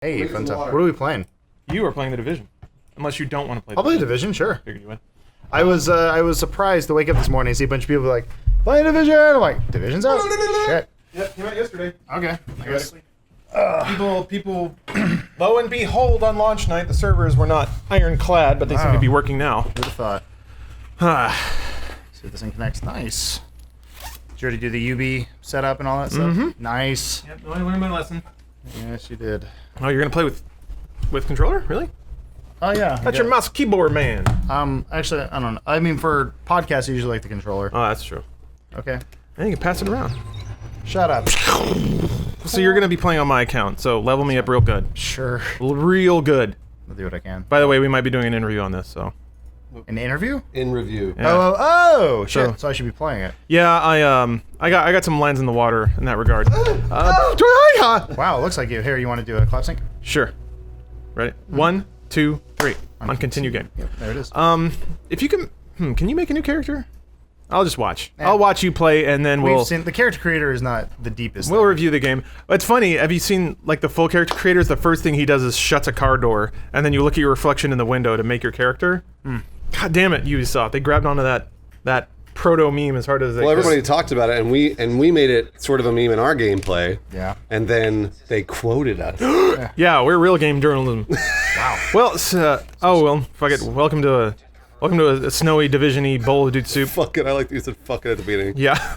Hey, fun stuff. What are we playing? You are playing The Division. Unless you don't want to play I'll play Division, sure. Figured you would. I was surprised to wake up this morning and see a bunch of people like, playing Division! I'm like, Division's out? Shit. Yeah, came out yesterday. Okay. I guess. People, lo and behold, on launch night, the servers were not ironclad, but they seem to be working now. Who'd have thought? See if this thing connects. Nice. Did you already do the UB setup and all that stuff? Mm-hmm. Nice. Yep, no, I learned my lesson. Yes, you did. Oh, you're gonna play with controller? Really? Oh, yeah. That's your mouse keyboard, man. Actually, I don't know. I mean, for podcasts, I usually like the controller. Oh, that's true. Okay. And you can pass it around. Shut up. So you're gonna be playing on my account, so level me up real good. Sure. Real good. I'll do what I can. By the way, we might be doing an interview on this, so. An interview? In review. Yeah. Oh, shit. So I should be playing it. Yeah, I got some lines in the water in that regard. Wow, it looks like you. Here, you want to do a clap sync? Sure. Ready? 1, 2, 3. On continue game. Yep, there it is. If you can you make a new character? I'll just watch. I'll watch you play, and then we'll the character creator is not the deepest. we'll review the game. It's funny. Have you seen like the full character creators? The first thing he does is shuts a car door, and then you look at your reflection in the window to make your character. God damn it, Ubisoft! They grabbed onto that proto meme as hard as they. Well, could. everybody talked about it, and we made it sort of a meme in our gameplay. Yeah. And then they quoted us. Yeah, we're real game journalism. Wow. Well, fuck it. Welcome to a snowy Division-y bowl of dude soup. Fuck it, I like that you said fuck it at the beginning. Yeah.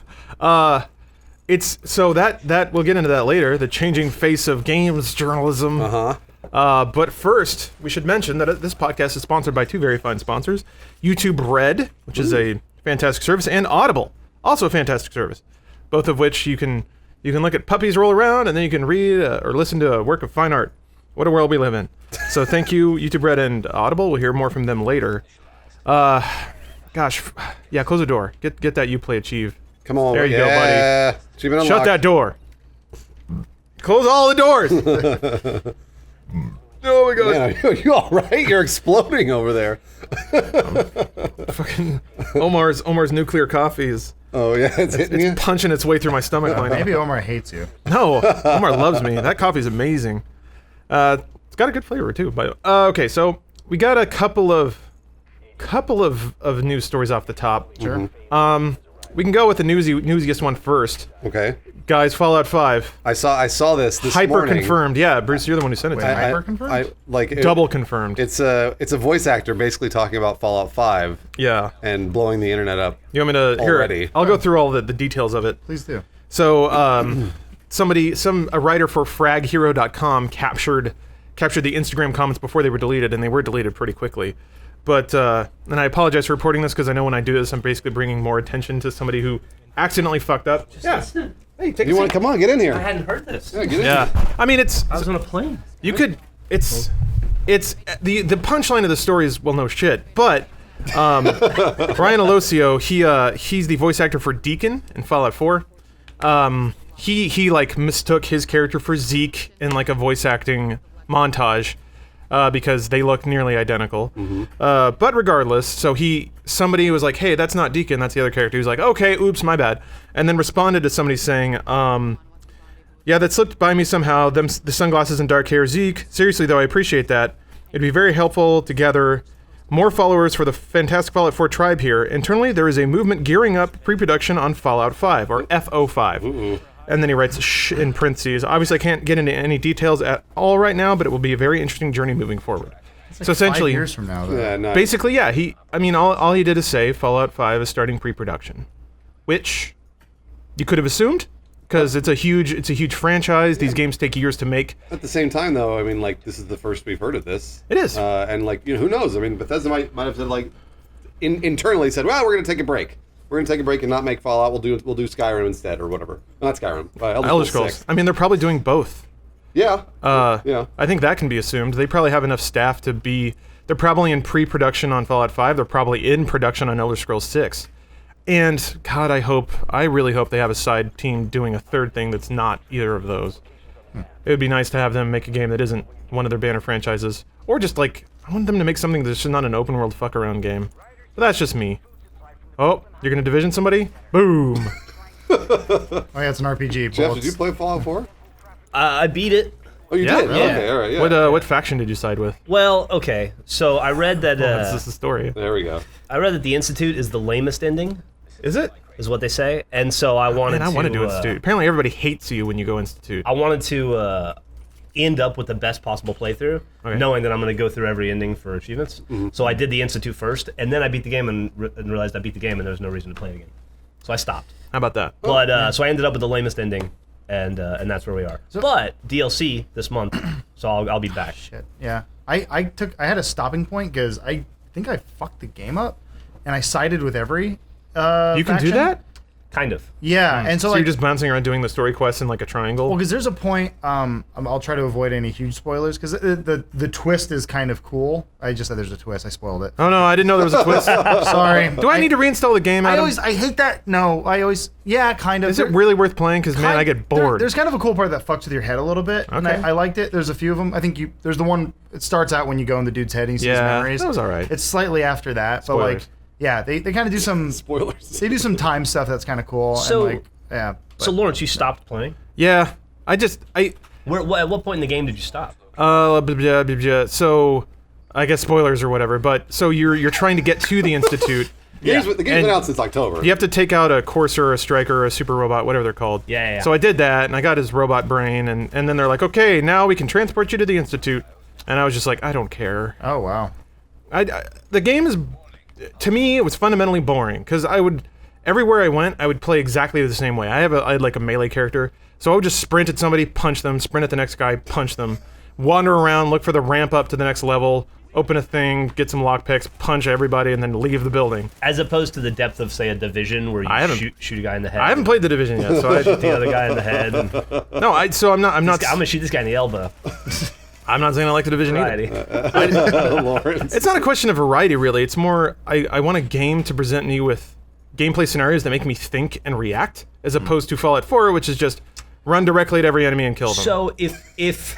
It's so that we'll get into that later. The changing face of games journalism. But first, we should mention that this podcast is sponsored by two very fine sponsors: YouTube Red, which is a fantastic service, and Audible, also a fantastic service. Both of which you can look at puppies roll around, and then you can read or listen to a work of fine art. What a world we live in. So thank you, YouTube Red and Audible. We'll hear more from them later. Gosh, yeah, close the door. Get that Uplay Achieve. Come on. There you go, buddy. Achievement unlocked. Shut that door. Close all the doors. Oh my god. Yeah, you all right? You're exploding over there. Fucking Omar's nuclear coffee is. Oh yeah, it's hitting you. Punching its way through my stomach. Maybe Omar hates you. No, Omar loves me. That coffee's amazing. It's got a good flavor too. But okay, so we got a couple of news stories off the top. Sure. We can go with the newsiest one first. Okay. Guys, Fallout 5. I saw this Hyper morning. confirmed. Yeah, Bruce, you're the one who sent it to me. Hyper confirmed? Double confirmed. It's a voice actor basically talking about Fallout 5 Yeah. and blowing the internet up. You want me to Already. Here, I'll go through all the details of it. Please do. So, a writer for fraghero.com captured the Instagram comments before they were deleted, and they were deleted pretty quickly. But, and I apologize for reporting this because I know when I do this, I'm basically bringing more attention to somebody who accidentally fucked up. Hey, take you want to come on? Get in here. I hadn't heard this. Yeah, get in. Yeah. I mean, I was on a plane. you could, it's the punchline of the story is, well, no shit, but, Brian Alosio, he's the voice actor for Deacon in Fallout 4. He like mistook his character for Zeke in like a voice acting montage. Because they look nearly identical. But regardless, so somebody was like, hey, that's not Deacon, that's the other character. He was like, okay, oops, my bad. And then responded to somebody saying, yeah, that slipped by me somehow, the sunglasses and dark hair, Zeke. Seriously though, I appreciate that. It'd be very helpful to gather more followers for the fantastic Fallout 4 tribe here. Internally, there is a movement gearing up pre-production on Fallout 5, or FO5. And then he writes shh in parentheses. Obviously, I can't get into any details at all right now, but it will be a very interesting journey moving forward. Like so essentially, 5 years from now, though. Yeah, nice. basically, yeah. All he did is say Fallout 5 is starting pre-production, which you could have assumed because it's a huge franchise. These games take years to make. At the same time, though, I mean, like, this is the first we've heard of this. It is. And like, who knows? I mean, Bethesda might have said like, internally said, well, we're gonna take a break. We're gonna take a break and not make Fallout. We'll do Skyrim instead or whatever. Not Skyrim. Elder Scrolls. 6. I mean, they're probably doing both. Yeah. Yeah. I think that can be assumed. They probably have enough staff to be. They're probably in pre-production on Fallout 5. They're probably in production on Elder Scrolls 6. And God, I really hope they have a side team doing a third thing that's not either of those. It would be nice to have them make a game that isn't one of their banner franchises, or just like I want them to make something that's just not an open world fuck around game. But that's just me. Oh, you're gonna Division somebody? Boom. Oh yeah, it's an RPG. Jeff, Bullets. did you play Fallout 4? I beat it. Oh, you Yeah? did? Yeah. Okay, all right. Yeah. What faction did you side with? Well, okay. So I read that That's just the story. There we go. I read that the Institute is the lamest ending, Is it? is what they say, and so I wanted Man, I to. want to do Institute. Apparently, everybody hates you when you go Institute. I wanted to end up with the best possible playthrough, Okay. knowing that I'm going to go through every ending for achievements. So I did the Institute first, and then I beat the game and realized I beat the game, and there was no reason to play it again. So I stopped. How about that? But so I ended up with the lamest ending, and that's where we are. But DLC this month, so I'll be back. Shit. Yeah. I had a stopping point because I think I fucked the game up, and I sided with every. You can do faction. that? Kind of. Yeah, and so, So like, you're just bouncing around doing the story quests in like a triangle? well, because there's a point. I'll try to avoid any huge spoilers because the twist is kind of cool. I just said there's a twist. I spoiled it. Oh no, I didn't know there was a twist. Sorry. Do I need to reinstall the game, Adam? I hate that. No, yeah, kind of. Is it really worth playing? Because man, I get bored. There's kind of a cool part that fucks with your head a little bit. And Okay. I liked it. There's a few of them. I think there's the one. It starts out when you go in the dude's head and you see his Yeah, memories. that was all right. It's slightly after that, but Spoilers. like, yeah, they kind of do some. Spoilers. They do some time stuff that's kind of cool. So- and like, yeah. So Lawrence, you stopped playing. Yeah, at At what point in the game did you stop? so I guess spoilers or whatever. But so you're trying to get to the Institute. The game's And been out since October. You have to take out a Courser, a Striker, a Super Robot, whatever they're called. Yeah. So I did that, and I got his robot brain, and then they're like, okay, now we can transport you to the Institute. And I was just like, I don't care. Oh wow. The game is, to me, it was fundamentally boring because everywhere I went, I would play exactly the same way. I had like a melee character, so I would just sprint at somebody, punch them, sprint at the next guy, punch them, wander around, look for the ramp up to the next level, open a thing, get some lockpicks, punch everybody, and then leave the building. As opposed to the depth of, say, a Division where I haven't- you shoot a guy in the head. I haven't played the Division yet, so Shoot the other guy in the head. And, I'm not. I'm gonna shoot this guy in the elbow. I'm not saying I like the Division Variety. either. Lawrence. It's not a question of variety, really. It's more I want a game to present me with gameplay scenarios that make me think and react, as opposed to Fallout 4, which is just run directly at every enemy and kill them. So if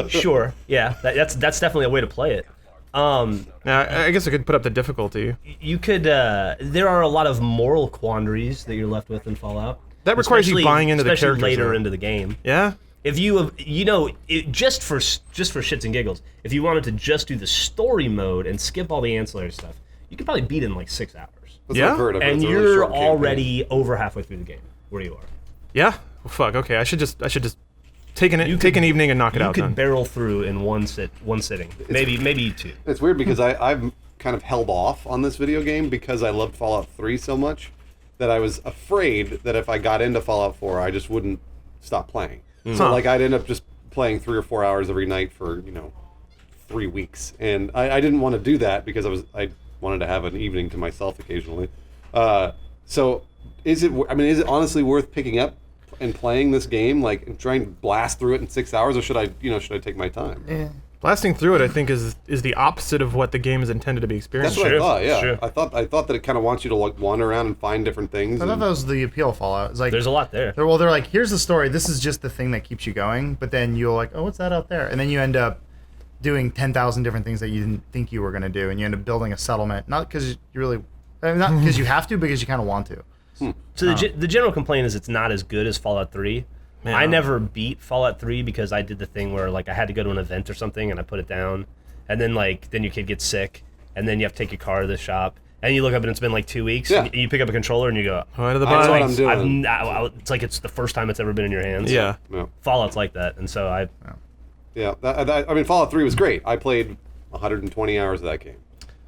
sure, yeah, that's definitely a way to play it. Now, I guess I could put up the difficulty. You could. There are a lot of moral quandaries that you're left with in Fallout. That requires you Especially- buying into the especially characters, later though. into the game. Yeah? If just for shits and giggles, if you wanted to just do the story mode and skip all the ancillary stuff, you could probably beat it in like 6 hours. That's Yeah? what I've heard of it. And It's a really you're short campaign. already over halfway through the game where you are. Yeah? Well, fuck, okay. I should just take an evening and knock it You out could then. barrel through in one sitting, maybe two. It's weird because I've kind of held off on this video game because I loved Fallout 3 so much that I was afraid that if I got into Fallout 4, I just wouldn't stop playing. So Huh. like I'd end up just playing 3 or 4 hours every night for 3 weeks, and I didn't want to do that because I wanted to have an evening to myself occasionally. So is it honestly worth picking up and playing this game, like and trying to blast through it in 6 hours, or should I take my time? Blasting through it, I think, is the opposite of what the game is intended to be experienced. That's what Sure, I thought. Yeah, sure. I thought that it kind of wants you to like wander around and find different things. I thought and- that was the appeal of Fallout. It's like There's a lot there. they're like, here's the story. This is just the thing that keeps you going. But then you're like, oh, what's that out there? And then you end up doing 10,000 different things that you didn't think you were going to do, and you end up building a settlement. Not because not because you have to, because you kind of want to. So the general complaint is it's not as good as Fallout 3. Man. I never beat Fallout 3 because I did the thing where like I had to go to an event or something and I put it down, and then then your kid gets sick, and then you have to take your car to the shop, and you look up and it's been like 2 weeks, Yeah. and you pick up a controller and you go, Right to the That's bottom. what I'm doing. it's like it's the first time it's ever been in your hands. Yeah. Yeah. Fallout's like that, and so Yeah, I mean, Fallout 3 was great. I played 120 hours of that game.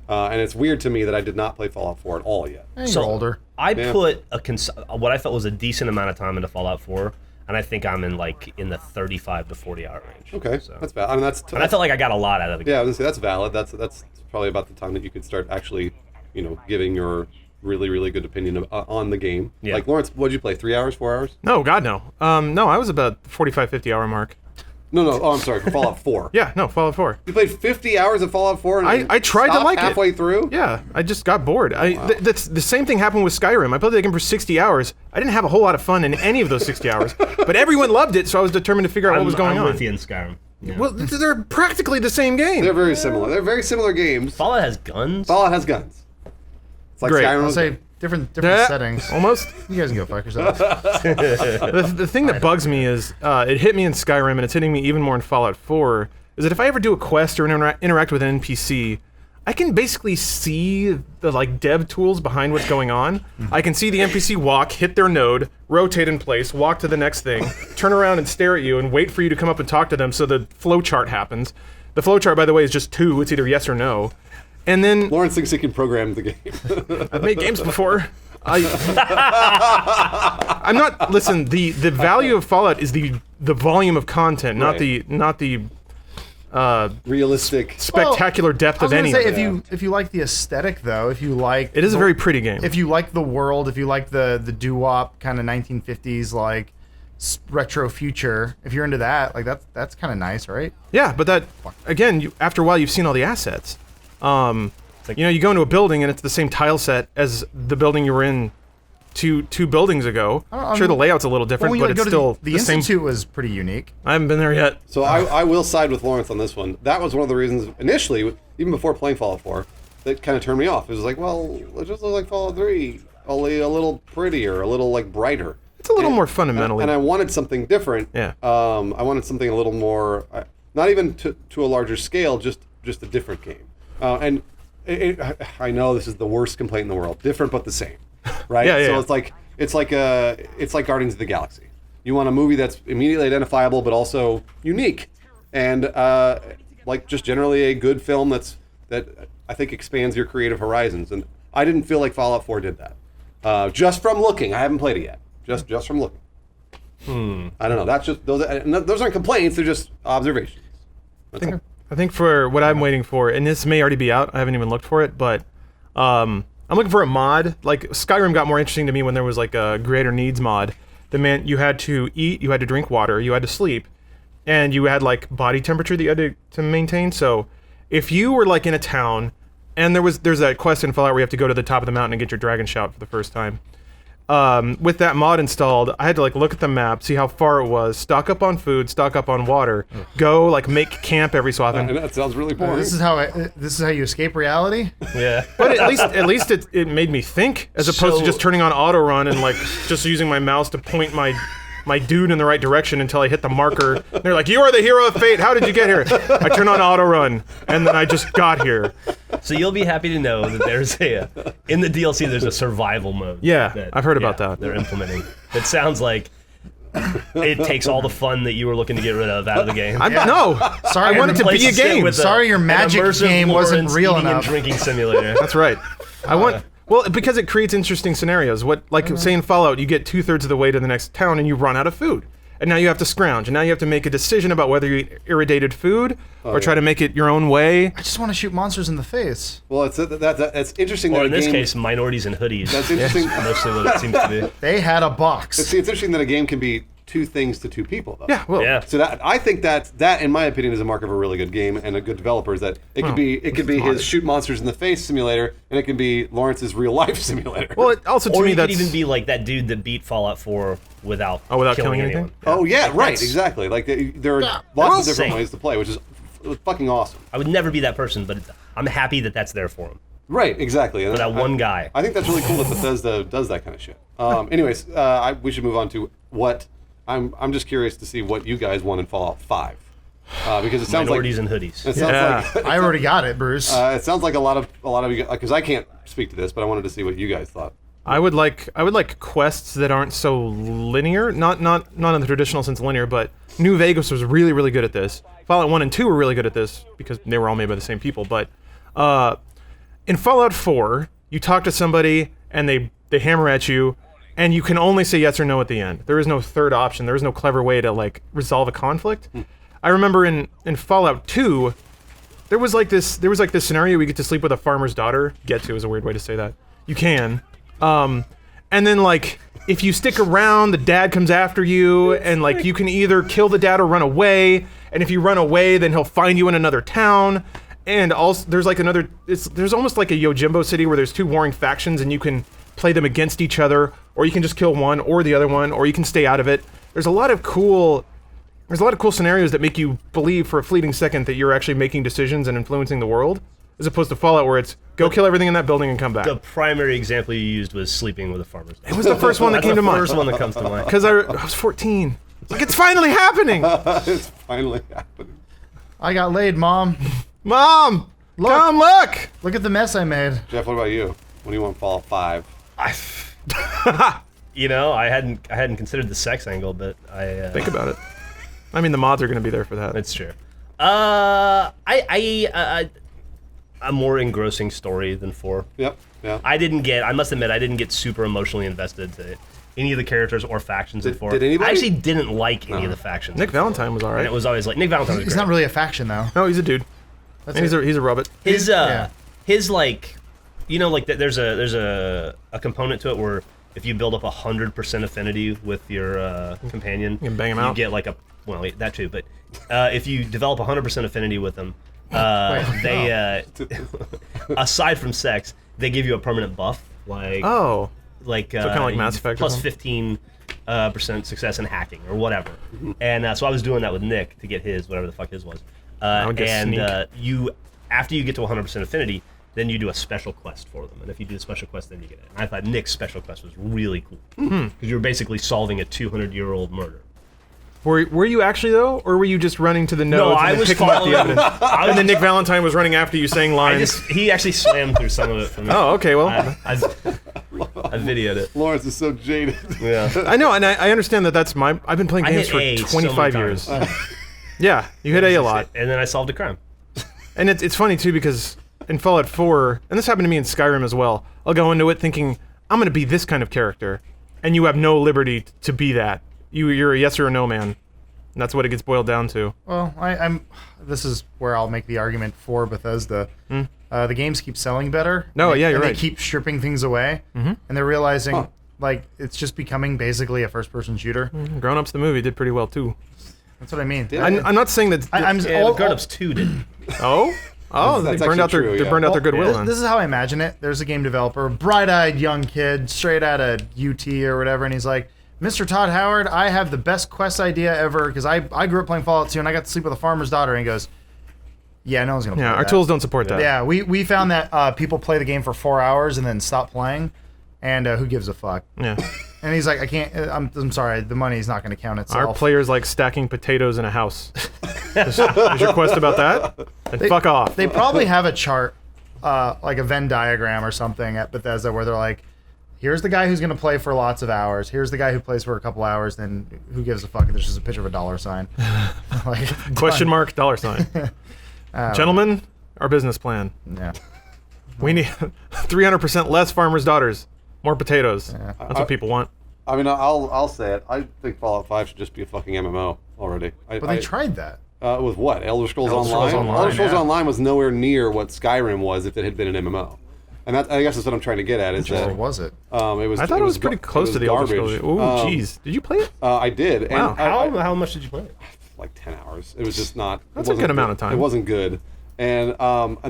And it's weird to me that I did not play Fallout 4 at all yet. You're So- older. I Yeah. put what I felt was a decent amount of time into Fallout 4, and I think I'm in the 35 to 40 hour range. Okay, So. that's valid. I mean, And I felt like I got a lot out of the game. yeah, I was gonna say that's valid. That's probably about the time that you could start actually, giving your really, really good opinion on the game. Yeah. Like, Lawrence, what'd you play, 3 hours, 4 hours? No, God, no. No, I was about 45, 50 hour mark. No, I'm sorry, for Fallout 4. Yeah, no, Fallout 4. You played 50 hours of Fallout 4 and I tried to stopped like it. halfway through? Yeah, I just got bored. That's the same thing happened with Skyrim. I played the game for 60 hours. I didn't have a whole lot of fun in any of those 60 hours, but everyone loved it, so I was determined to figure out what was going I'm on. with you in Skyrim. Yeah. Well, they're practically the same game. They're very similar. They're very similar games. Fallout has guns. Fallout has guns. It's like Great. Skyrim. I'll was- say different Yeah, settings. Almost. You guys can go fuck yourselves. The thing that bugs me is, it hit me in Skyrim, and it's hitting me even more in Fallout 4, is that if I ever do a quest or interact with an NPC, I can basically see the like dev tools behind what's going on. I can see the NPC walk, hit their node, rotate in place, walk to the next thing, turn around and stare at you, and wait for you to come up and talk to them so the flowchart happens. The flowchart, by the way, is just 2. It's either yes or no. And then... Lawrence thinks he can program the game. I've made games before. I'm not... Listen, the value of Fallout is the volume of content, not the realistic, spectacular depth of any of it. If you like the aesthetic though, if you like It is a very pretty game. If you like the world, if you like the doo-wop kind of 1950s like retro future, if you're into that, like that's kind of nice, right? Yeah, but that again, after a while you've seen all the assets. You know, you go into a building and it's the same tile set as the building you were in two buildings ago. Sure, the layout's a little different, but it's still the same. Institute was pretty unique. I haven't been there yet. So I will side with Lawrence on this one. That was one of the reasons initially, even before playing Fallout 4, that kind of turned me off. It was like, well, it just looks like Fallout 3, only a little prettier, a little like brighter. It's a little more fundamentally. And I wanted something different. Yeah. I wanted something a little more, not even to a larger scale, just a different game. And I know this is the worst complaint in the world. Different but the same, right? Yeah. So it's like Guardians of the Galaxy. You want a movie that's immediately identifiable but also unique, and like just generally a good film that I think expands your creative horizons. And I didn't feel like Fallout 4 did that. Just from looking, I haven't played it yet. Just from looking. I don't know. That's just those aren't complaints. They're just observations. I think for what I'm waiting for, and this may already be out, I haven't even looked for it, but I'm looking for a mod. Like, Skyrim got more interesting to me when there was like a greater needs mod. The man, you had to eat, you had to drink water, you had to sleep, and you had like body temperature that you had to maintain. So if you were like in a town, and there's that quest in Fallout where you have to go to the top of the mountain and get your dragon shout for the first time. With that mod installed, I had to like look at the map, see how far it was, stock up on food, stock up on water, go like make camp every so often. That sounds really boring. This is how you escape reality. Yeah. But at least it made me think, as opposed to just turning on auto run and like just using my mouse to point my dude in the right direction until I hit the marker. And they're like, "You are the hero of fate. How did you get here?" I turn on auto run, and then I just got here. So you'll be happy to know that there's in the DLC there's a survival mode. Yeah, I've heard about that. They're implementing. It sounds like it takes all the fun that you were looking to get rid of out of the game. No, Sorry, I want it to be a Replaces it game. with Sorry, your an magic immersive game wasn't Lawrence real eating and enough. drinking simulator. That's right. I want. Well, because it creates interesting scenarios. Say in Fallout, you get 2/3 of the way to the next town and you run out of food. And now you have to scrounge, and now you have to make a decision about whether you eat irradiated food or try to make it your own way. I just want to shoot monsters in the face. Well, that's interesting. Or that in a this game, case, minorities and hoodies. that's interesting. Mostly what it seems to be. They had a box. See, it's interesting that a game can be two things to two people, though. Yeah, well, Yeah. So I think that in my opinion is a mark of a really good game and a good developer. Is that it could be his shoot monsters in the face simulator, and it can be Lawrence's real life simulator. well, it also to Or me you could that's even be like that dude that beat Fallout 4 without killing anything? anyone. Oh yeah, right, that's- exactly. Like there are lots of That's different insane. ways to play, which is fucking awesome. I would never be that person, but I'm happy that that's there for him. Right, exactly. And For that one guy. I think that's really cool that Bethesda does that kind of shit. Anyways, we should move on to what I'm just curious to see what you guys want in Fallout 5, because it sounds Minorities like and hoodies. it sounds Yeah. like I already got it, Bruce. it sounds like a lot of you, because I can't speak to this, but I wanted to see what you guys thought. I would like quests that aren't so linear, not in the traditional sense linear, but New Vegas was really, really good at this. Fallout 1 and 2 were really good at this because they were all made by the same people, but in Fallout 4, you talk to somebody and they hammer at you, and you can only say yes or no at the end. There is no third option. There is no clever way to like resolve a conflict. I remember in Fallout 2, there was like this scenario where you get to sleep with a farmer's daughter. Get to is a weird way to say that. You can. And then like if you stick around, the dad comes after you, and like you can either kill the dad or run away. And if you run away, then he'll find you in another town. And also there's like there's almost like a Yojimbo City where there's two warring factions, and you can play them against each other, or you can just kill one or the other one, or you can stay out of it. There's a lot of cool scenarios that make you believe for a fleeting second that you're actually making decisions and influencing the world. as opposed to Fallout where it's go kill everything in that building and come back. The primary example you used was sleeping with a farmer's daughter. It was the first one that came to the mind. first one that comes to mind. Because I was 14. It's like, it's finally happening! It's finally happening. I got laid, Mom. Mom! Look. Come look! Look at the mess I made. Jeff, what about you? What do you want Fallout 5? You know, I hadn't considered the sex angle, but I Think about it. I mean, the mods are going to be there for that. It's true. A more engrossing story than 4. Yep. Yeah. I must admit, I didn't get super emotionally invested to any of the characters or factions in 4. Did anybody? I actually didn't like any of the factions. Nick Valentine was And alright. it was always like, Nick Valentine was He's great. not really a faction, though. No, he's a dude. That's And it. he's a rabbit. His Yeah. his like, you know, like there's a component to it where if you build up 100% affinity with your companion, You can bang 'em you out. get like that too. But if you develop 100% affinity with them, they aside from sex, they give you a permanent buff, like Oh. like kinda like Mass Effect or plus something? 15% success in hacking or whatever. And so I was doing that with Nick to get his whatever the fuck his was. would get And sneak. you after you get to 100% affinity, then you do a special quest for them. And if you do the special quest, then you get it. And I thought Nick's special quest was really cool because you were basically solving a 200-year-old murder. Were you actually, though? Or were you just running to the nodes No, and I then was picking up the following. evidence? And then Nick Valentine was running after you saying lines. He actually swam through some of it for me. Oh, okay, well. I videoed it. Lawrence is so jaded. Yeah. I know, and I understand that that's my... I've been playing I games hit for A so many 25 times. years. Yeah, you hit A a lot. And then I solved a crime. And it's funny, too, because in Fallout 4, and this happened to me in Skyrim as well, I'll go into it thinking, I'm going to be this kind of character, and you have no liberty to be that. You're a yes or a no man. And that's what it gets boiled down to. Well, this is where I'll make the argument for Bethesda. The games keep selling better. No, yeah, you're and right. They keep stripping things away, and they're realizing like it's just becoming basically a first-person shooter. Grown Ups the movie did pretty well, too. That's what I mean. I'm not saying that... I'm Yeah, all, but Grown Ups 2 didn't. Oh? Oh, That's they burned out actually their true, they burned out their goodwill This, then. this is how I imagine it. There's a game developer, bright-eyed young kid, straight out of UT or whatever, and he's like, Mr. Todd Howard, I have the best quest idea ever because I grew up playing Fallout 2 and I got to sleep with a farmer's daughter. And he goes, yeah, no one's going to play Yeah, our that. tools don't support that. Yeah, we found that people play the game for 4 hours and then stop playing, and who gives a fuck? Yeah. And he's like, I can't. I'm sorry, the money's not going to count itself. Our players like stacking potatoes in a house. Is your quest about that? Then fuck off. They probably have a chart, like a Venn diagram or something at Bethesda, where they're like, here's the guy who's going to play for lots of hours. Here's the guy who plays for a couple hours. Then who gives a fuck if there's just a picture of a dollar sign? Like, Question done. mark, dollar sign. Gentlemen, our business plan. Yeah. We need 300% less farmers' daughters. More potatoes. That's what people want. I mean, I'll say it. I think Fallout 5 should just be a fucking MMO already. But they tried that. With what? Elder Scrolls Elder Scrolls Online? Online, Elder Scrolls yeah. Online was nowhere near what Skyrim was if it had been an MMO. And that, I guess that's what I'm trying to get at. Is that Or was it? it was. I thought it was pretty close to the Elder garbage. Scrolls. Ooh, jeez. Did you play it? I did. Wow. And I, How much did you play it? like 10 hours. It was just not. That's it a wasn't good amount of time. It wasn't good. And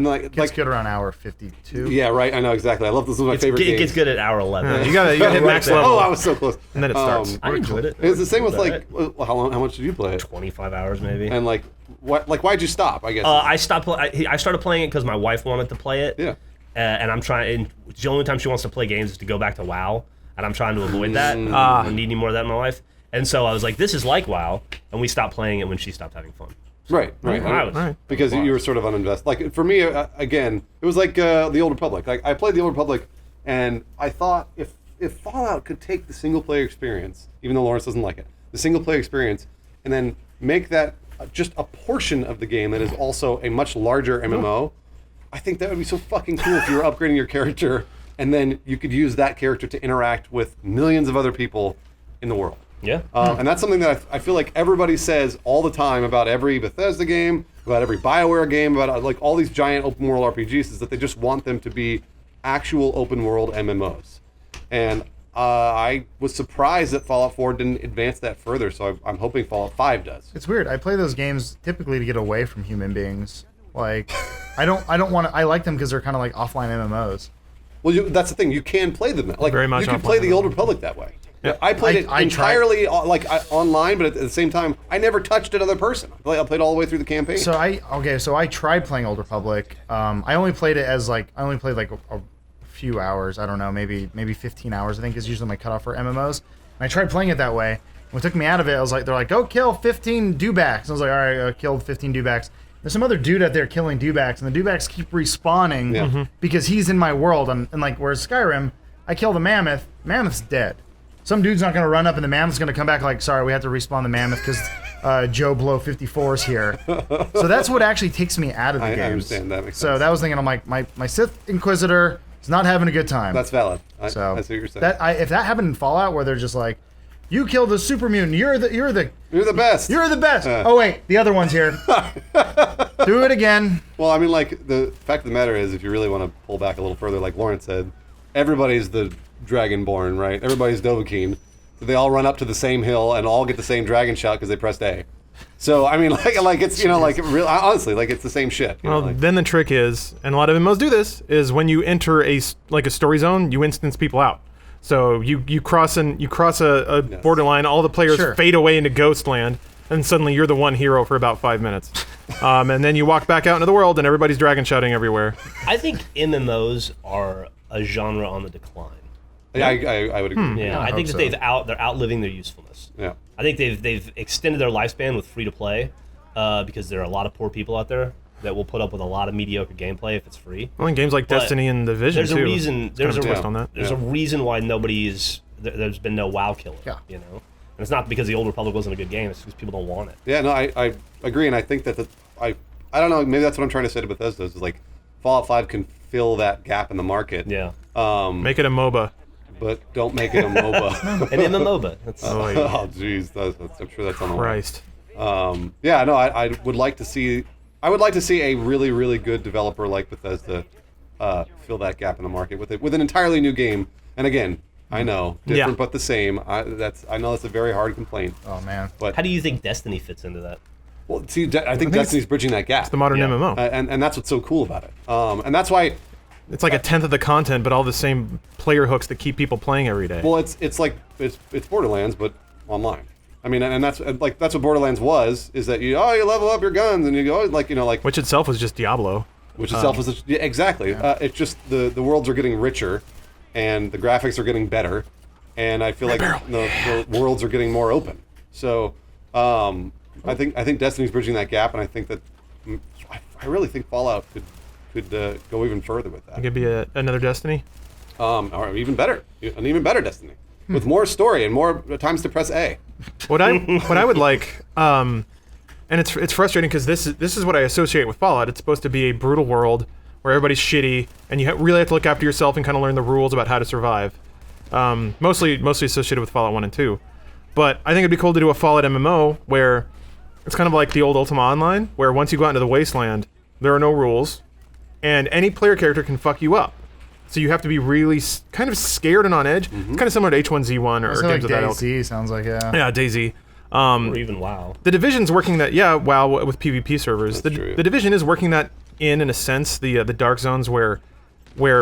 like Gets good around hour 52. yeah, right. I know exactly. I love this. Is my favorite It games. gets good at hour 11. Yeah, you gotta hit max there. level. Oh, I was so close. And then it starts. I enjoyed it. It was the same with Alright. like how much did you play it? 25 hours maybe. And like why'd you stop? I guess. I stopped. I started playing it because my wife wanted to play it. Yeah. And I'm trying. And the only time she wants to play games is to go back to WoW, and I'm trying to avoid that. I don't need any more of that in my life. And so I was like, this is like WoW, and we stopped playing it when she stopped having fun. Right. I was- Right. Because you were sort of uninvested. Like for me, again, it was like the Old Republic. Like I played the Old Republic, and I thought if Fallout could take the single player experience, even though Lawrence doesn't like it, the single player experience, and then make that just a portion of the game that is also a much larger MMO, I think that would be so fucking cool if you were upgrading your character, and then you could use that character to interact with millions of other people in the world. Yeah. And that's something that I feel like everybody says all the time about every Bethesda game, about every BioWare game, about like all these giant open world RPGs, is that they just want them to be actual open world MMOs. And I was surprised that Fallout 4 didn't advance that further, so I'm hoping Fallout 5 does. It's weird. I play those games typically to get away from human beings. Like, I don't want to. I like them because they're kind of like offline MMOs. Well, that's the thing. You can play them. Like Very much you can play offline the Old Republic that way. Yeah. I played it I tried- entirely online, but at the same time, I never touched another person. I played all the way through the campaign. So I tried playing Old Republic. I only played it as like a few hours. I don't know, maybe 15 hours. I think is usually my cutoff for MMOs. And I tried playing it that way. What took me out of it, I was like, they're like, go kill 15 dewbacks. I was like, all right, I killed 15 dewbacks. There's some other dude out there killing dewbacks, and the dewbacks keep respawning because he's in my world. And like, whereas Skyrim, I kill the mammoth, mammoth's dead. Some dude's not going to run up, and the mammoth's going to come back like, sorry, we have to respawn the mammoth because Joe Blow 54 is here. So that's what actually takes me out of the games. I understand that. Makes So sense. that was thinking, I'm like, my Sith Inquisitor is not having a good time. That's valid. I see So what you're saying. if that happened in Fallout, where they're just like, you killed the super mutant, you're the You're the best. You're the best. Oh wait, the other one's here. Do it again. Well, I mean, like, the fact of the matter is, if you really want to pull back a little further, like Lawrence said, everybody's the Dragonborn, right? Everybody's Dovahkiin. So they all run up to the same hill and all get the same dragon shot because they pressed A. So, I mean, like it's, honestly, like, it's the same shit. Well, then the trick is, and a lot of MMOs do this, is when you enter a story zone, you instance people out. So you cross a borderline, all the players fade away into ghost land, and suddenly you're the one hero for about 5 minutes. And then you walk back out into the world, and everybody's dragon shouting everywhere. I think MMOs are a genre on the decline. Yeah, I would agree. Yeah, I think that they're outliving their usefulness. Yeah. I think they've extended their lifespan with free to play, because there are a lot of poor people out there that will put up with a lot of mediocre gameplay if it's free. Well, in games like But Destiny and Division there's a too. reason. There's There's a a twist on that. There's a reason why there's been no WoW killer. Yeah. You know, and it's not because the Old Republic wasn't a good game. It's because people don't want it. Yeah, no, I agree, and I think that I don't know, maybe that's what I'm trying to say to Bethesda, is like, Fallout 5 can fill that gap in the market. Yeah. Make it a MOBA. But don't make it a MOBA. An MMOBA. That's Oh, jeez, I'm sure that's on the Christ. Yeah, no, I would like to see. I would like to see a really, really good developer like Bethesda fill that gap in the market with an entirely new game. And again, I know different but the same. I know that's a very hard complaint. Oh man. But How do you think Destiny fits into that? well, see, I think Destiny's bridging that gap. It's the modern Yeah. MMO. And that's what's so cool about it. And that's why. It's like a tenth of the content, but all the same player hooks that keep people playing every day. Well, it's like it's Borderlands, but online. I mean, and that's what Borderlands was. Is that you level up your guns and you go like Which itself was just Diablo. which itself is exactly. It's just the worlds are getting richer, and the graphics are getting better, and I feel like the worlds are getting more open. So I think Destiny's bridging that gap, and I think that I really think Fallout could go even further with that. It could be another Destiny. Or even better, an even better Destiny with more story and more times to press A. What I would like, and it's frustrating because this is what I associate with Fallout. It's supposed to be a brutal world where everybody's shitty, and you really have to look after yourself and kind of learn the rules about how to survive. Mostly associated with Fallout 1 and 2. But I think it'd be cool to do a Fallout MMO where it's kind of like the old Ultima Online, where once you go out into the wasteland, there are no rules, and any player character can fuck you up. So you have to be really kind of scared and on edge. It's kind of similar to H1Z1 or So games like of that ilk. DayZ sounds like Yeah, DayZ. Or even WoW. The Division's working that, WoW with PvP servers. That's true. The Division is working that in a sense, the dark zones where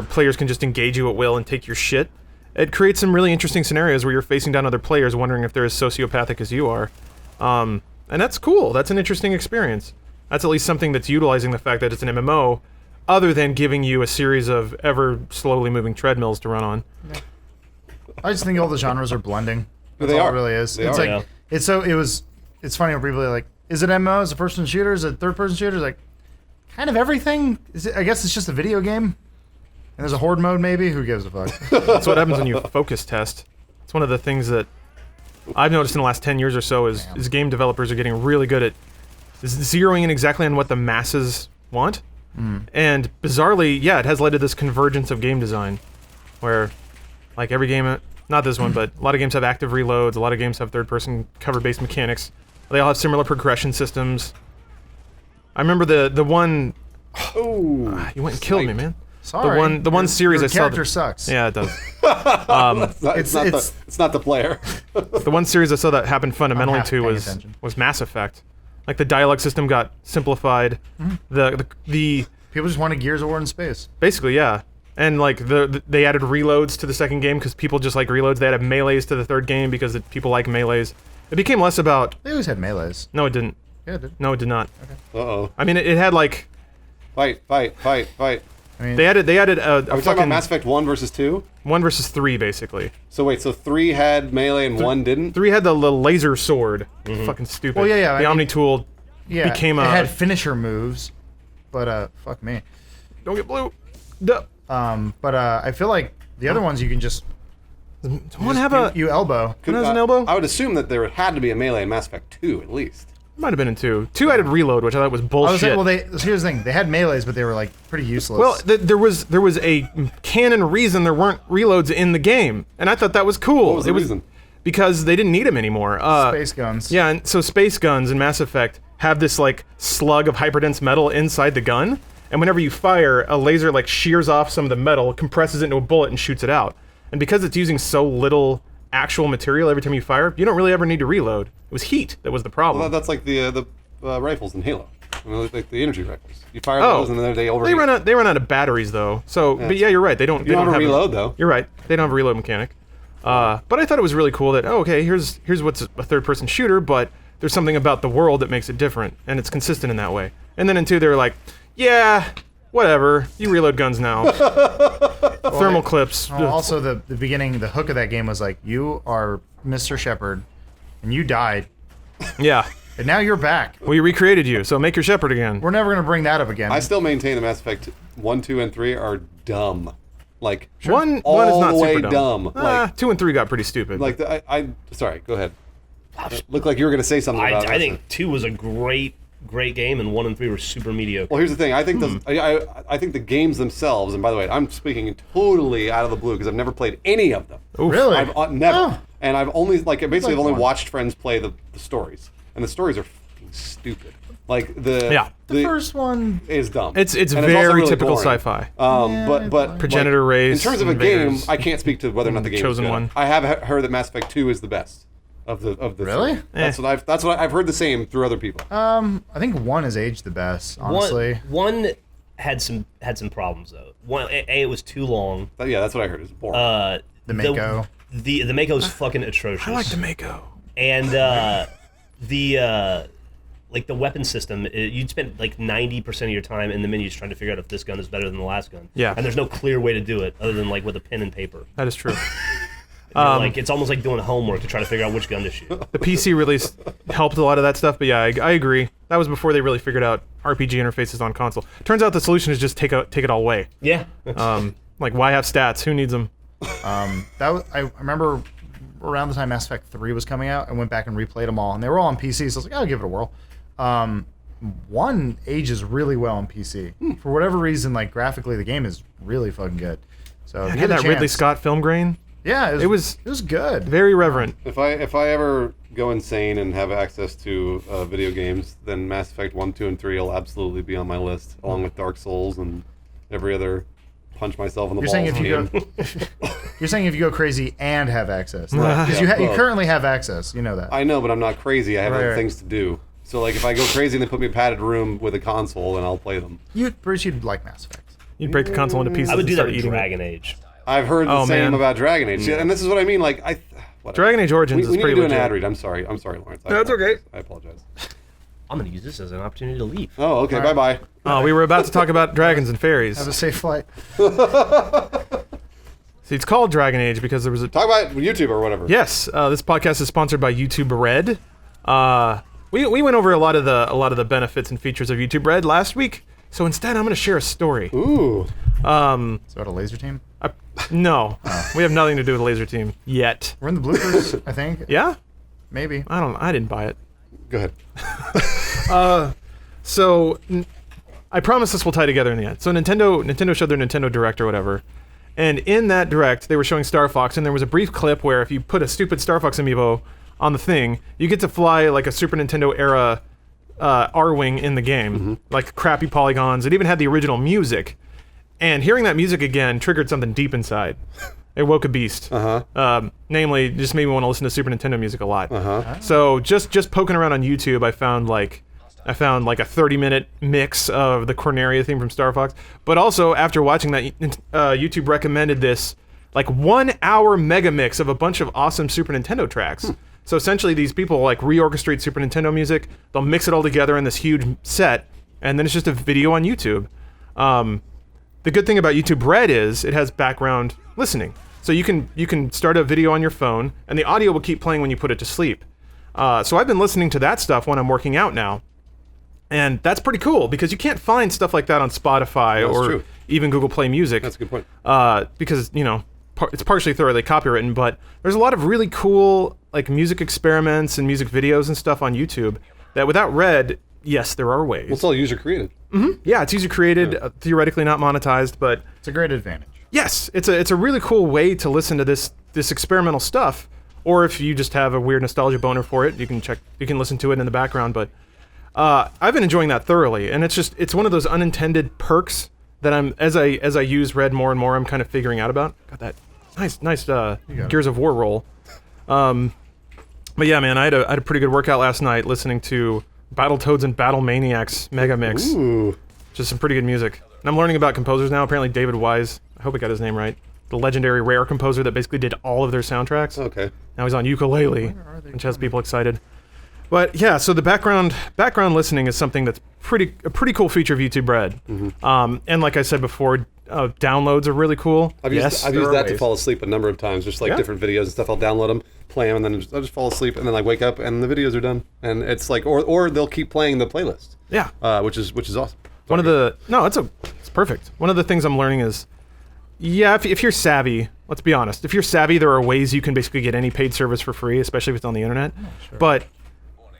players can just engage you at will and take your shit. It creates some really interesting scenarios where you're facing down other players wondering if they're as sociopathic as you are. And that's cool. That's an interesting experience. That's at least something that's utilizing the fact that it's an MMO, other than giving you a series of ever slowly moving treadmills to run on. I just think all the genres are blending. That's They all are. it really is. They It's are. like Yeah. it's funny when people are like, is it MMO? Is it first person shooter? Is it third person shooter? It's like kind of everything. I guess it's just a video game. And there's a horde mode maybe. Who gives a fuck? That's what happens when you focus test. It's one of the things that I've noticed in the last 10 years or so is game developers are getting really good at zeroing in exactly on what the masses want. And bizarrely, it has led to this convergence of game design where like every game, not this one, but a lot of games have active reloads, a lot of games have third-person cover-based mechanics. They all have similar progression systems. I remember the one... Oh, You went and killed me, sniped. man. Sorry. The one series your I saw... character sucks. Yeah, it does. It's not the player. The one series I saw that happened fundamentally half to paying attention. was Mass Effect. Like the dialogue system got simplified. The People just wanted Gears of War in space. basically, yeah. And like they added reloads to the second game because people just like reloads. They added melees to the third game because people like melees. It became less about. They always had melees. No, it didn't. Yeah, it did. No, it did not. Uh-oh. I mean, it had like. Fight. I mean, They added a Are we talking about fucking Mass Effect 1 versus 2? 1 versus 3 basically. So wait, so 3 had melee and 1 didn't? 3 had the laser sword. Fucking stupid. Well, yeah. The I Omni mean, tool yeah, became it a. had finisher moves, but fuck me. Don't get blue. Duh. But I feel like the other ones you can just Someone have a. you elbow. Who has an elbow? I would assume that there had to be a melee in Mass Effect 2 at least. Might have been in 2. 2 added reload, which I thought was I was bullshit. saying, well, here's the thing: they had melees, but they were like pretty useless. Well, there was a canon reason there weren't reloads in the game, and I thought that was cool. What was the reason? Because they didn't need them anymore. Space guns. Yeah, and so space guns in Mass Effect have this like slug of hyperdense metal inside the gun, and whenever you fire, a laser like shears off some of the metal, compresses it into a bullet, and shoots it out. And because it's using so little actual material every time you fire, you don't really ever need to reload. It was heat that was the problem. Well, that's like the rifles in Halo. You know, like the energy rifles. You fire those and then they overheat. They run out of batteries though. So, but yeah, you're right. They don't. You don't have a reload though. You're right. They don't have a reload mechanic. But I thought it was really cool that okay, here's what's a third-person shooter, but there's something about the world that makes it different, and it's consistent in that way. And then in 2, they were like, yeah, whatever, you reload guns now. Thermal clips. Also, the beginning, the hook of that game was like, you are Mr. Shepard, and you died, Yeah. and now you're back. We recreated you, so make your shepherd again. We're never gonna bring that up again. I still maintain that Mass Effect 1, 2, and 3 are dumb. Like One all is not the way super dumb. Like 2 and 3 got pretty stupid. like I sorry, go ahead. Looked like you were gonna say something about it. I think 2 was a great game, and 1 and 3 were super mediocre. Well, here's the thing. I think I think the games themselves, and by the way, I'm speaking totally out of the blue because I've never played any of them. Really? I've never, Oh. and I've only basically like I've only one. watched friends play the stories, and the stories are fucking stupid. Like the the first one. is dumb. It's And also very really typical boring. sci-fi. But Progenitor like, race, in terms of a invaders. game, I can't speak to whether or not the game Chosen is good. one. I have heard that Mass Effect 2 is the best of the Really? three. That's what I've heard the same through other people. I think 1 has aged the best, honestly. One had some problems though. One, it was too long. Yeah, that's what I heard. It's boring. The Mako. The Mako's fucking atrocious. I like the Mako. And like the weapon system, you'd spend like 90% of your time in the menus trying to figure out if this gun is better than the last gun. Yeah. And there's no clear way to do it other than like with a pen and paper. That is true. Like it's almost like doing homework to try to figure out which gun to shoot. The PC release helped a lot of that stuff, but yeah, I agree. That was before they really figured out RPG interfaces on console. Turns out the solution is just take it all away. Yeah. Like why have stats? Who needs them? I remember around the time Mass Effect 3 was coming out, I went back and replayed them all, and they were all on PC, so I was like, I'll give it a whirl. 1 ages really well on PC. For whatever reason, like graphically, the game is really fucking good. So if It you had get a that Ridley chance- Scott film grain. Yeah, It was good. very reverent. If I ever go insane and have access to video games, then Mass Effect 1, 2, and 3 will absolutely be on my list, along with Dark Souls and every other punch myself in the You're balls saying if you game. you're saying if you go crazy and have access, Right, because yeah, you both. currently have access. You know that. I know, but I'm not crazy. I have other Right. things to do. So like, if I go crazy and they put me in a padded room with a console, then I'll play them. Bruce, you'd like Mass Effect. You'd break the console into pieces. I would do and that start with eating it. Dragon Age. I've heard the Oh, same man. about Dragon Age, and this is what I mean. Like whatever. Dragon Age Origins We is need to pretty do an legit. ad read. I'm sorry, Lawrence. That's okay. I apologize. I'm gonna use this as an opportunity to leave. Oh, okay. Bye bye. We were about to talk about dragons and fairies. Have a safe flight. See, it's called Dragon Age because there was a. Talk about YouTube or whatever. Yes, this podcast is sponsored by YouTube Red. We went over a lot of the benefits and features of YouTube Red last week. So instead, I'm going to share a story. Ooh. Is that a laser team? No, we have nothing to do with Laser Team yet. We're in the bloopers, I think. Yeah, Maybe. I didn't buy it. Go ahead. So I promise this will tie together in the end. So Nintendo showed their Nintendo Direct or whatever, and in that Direct they were showing Star Fox, and there was a brief clip where if you put a stupid Star Fox amiibo on the thing, you get to fly like a Super Nintendo era R-wing in the game, like crappy polygons. It even had the original music, and hearing that music again triggered something deep inside. It woke a beast. Namely, just made me want to listen to Super Nintendo music a lot. So just poking around on YouTube, I found like I found like a 30-minute mix of the Corneria theme from Star Fox. But also, after watching that, YouTube recommended this like 1 hour mega mix of a bunch of awesome Super Nintendo tracks. So essentially, these people like reorchestrate Super Nintendo music. They'll mix it all together in this huge set, and then it's just a video on YouTube. The good thing about YouTube Red is it has background listening. So you can start a video on your phone, and the audio will keep playing when you put it to sleep. So I've been listening to that stuff when I'm working out now. And that's pretty cool, because you can't find stuff like that on Spotify or even Google Play Music. That's a good point. Because, you know, it's partially thoroughly copywritten, but there's a lot of really cool like music experiments and music videos and stuff on YouTube that without Red, yes, there are ways. Well, it's all user created. Yeah, it's user created, theoretically not monetized, but It's a great advantage. yes, it's a really cool way to listen to this experimental stuff. Or if you just have a weird nostalgia boner for it, you can listen to it in the background. But I've been enjoying that thoroughly, and it's one of those unintended perks that as I use Red more and more, I'm kind of figuring out about. Got that nice Gears of War roll. But yeah, man, I had a pretty good workout last night listening to Battletoads and Battle Maniacs Mega Mix. Ooh. Just some pretty good music. And I'm learning about composers now. Apparently David Wise, I hope I got his name right, the legendary Rare composer that basically did all of their soundtracks. Okay. Now he's on ukulele, which has people excited. But yeah, so the background listening is something that's a pretty cool feature of YouTube Red. And like I said before, downloads are really cool. I've used that to fall asleep a number of times, just like different videos and stuff. I'll download them, play them, and then I'll just fall asleep, and then I wake up and the videos are done. And it's like, or they'll keep playing the playlist. Yeah. Which is awesome. It's perfect. One of the things I'm learning is, yeah, if you're savvy, let's be honest. If you're savvy, there are ways you can basically get any paid service for free, especially if it's on the internet. Sure. But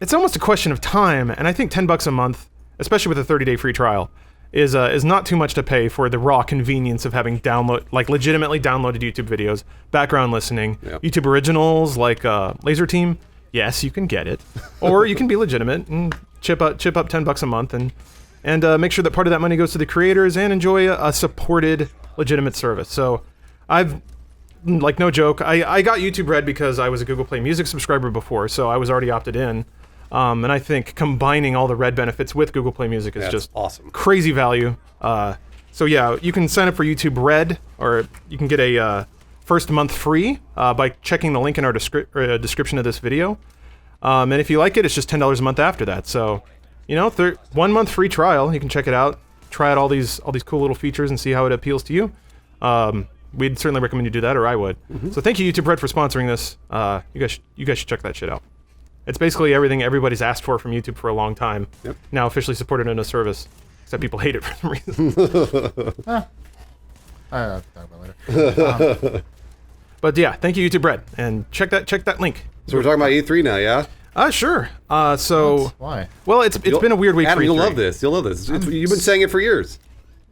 it's almost a question of time, and I think $10 a month, especially with a 30-day free trial, is not too much to pay for the raw convenience of having legitimately downloaded YouTube videos, background listening, YouTube originals like Laser Team. Yes, you can get it, or you can be legitimate and chip up $10 a month and make sure that part of that money goes to the creators and enjoy a supported legitimate service. So I've, like, no joke, I got YouTube Red because I was a Google Play Music subscriber before, so I was already opted in. And I think combining all the Red benefits with Google Play Music is just awesome. Crazy value. So yeah, you can sign up for YouTube Red, or you can get a first month free by checking the link in our description of this video. And if you like it, it's just $10 a month after that. So, you know, 1 month free trial. You can check it out, try out all these cool little features, and see how it appeals to you. We'd certainly recommend you do that, or I would. So thank you, YouTube Red, for sponsoring this. You guys should check that shit out. It's basically everything everybody's asked for from YouTube for a long time. Yep. Now officially supported in a service, except people hate it for some reason. I'll talk about it later. But yeah, thank you, YouTube Red, and check that link. So we're talking about E3 now, yeah? Sure. Why? Well, it's been a weird week Adam, for E3. you'll love this. You'll love this. You've been saying it for years.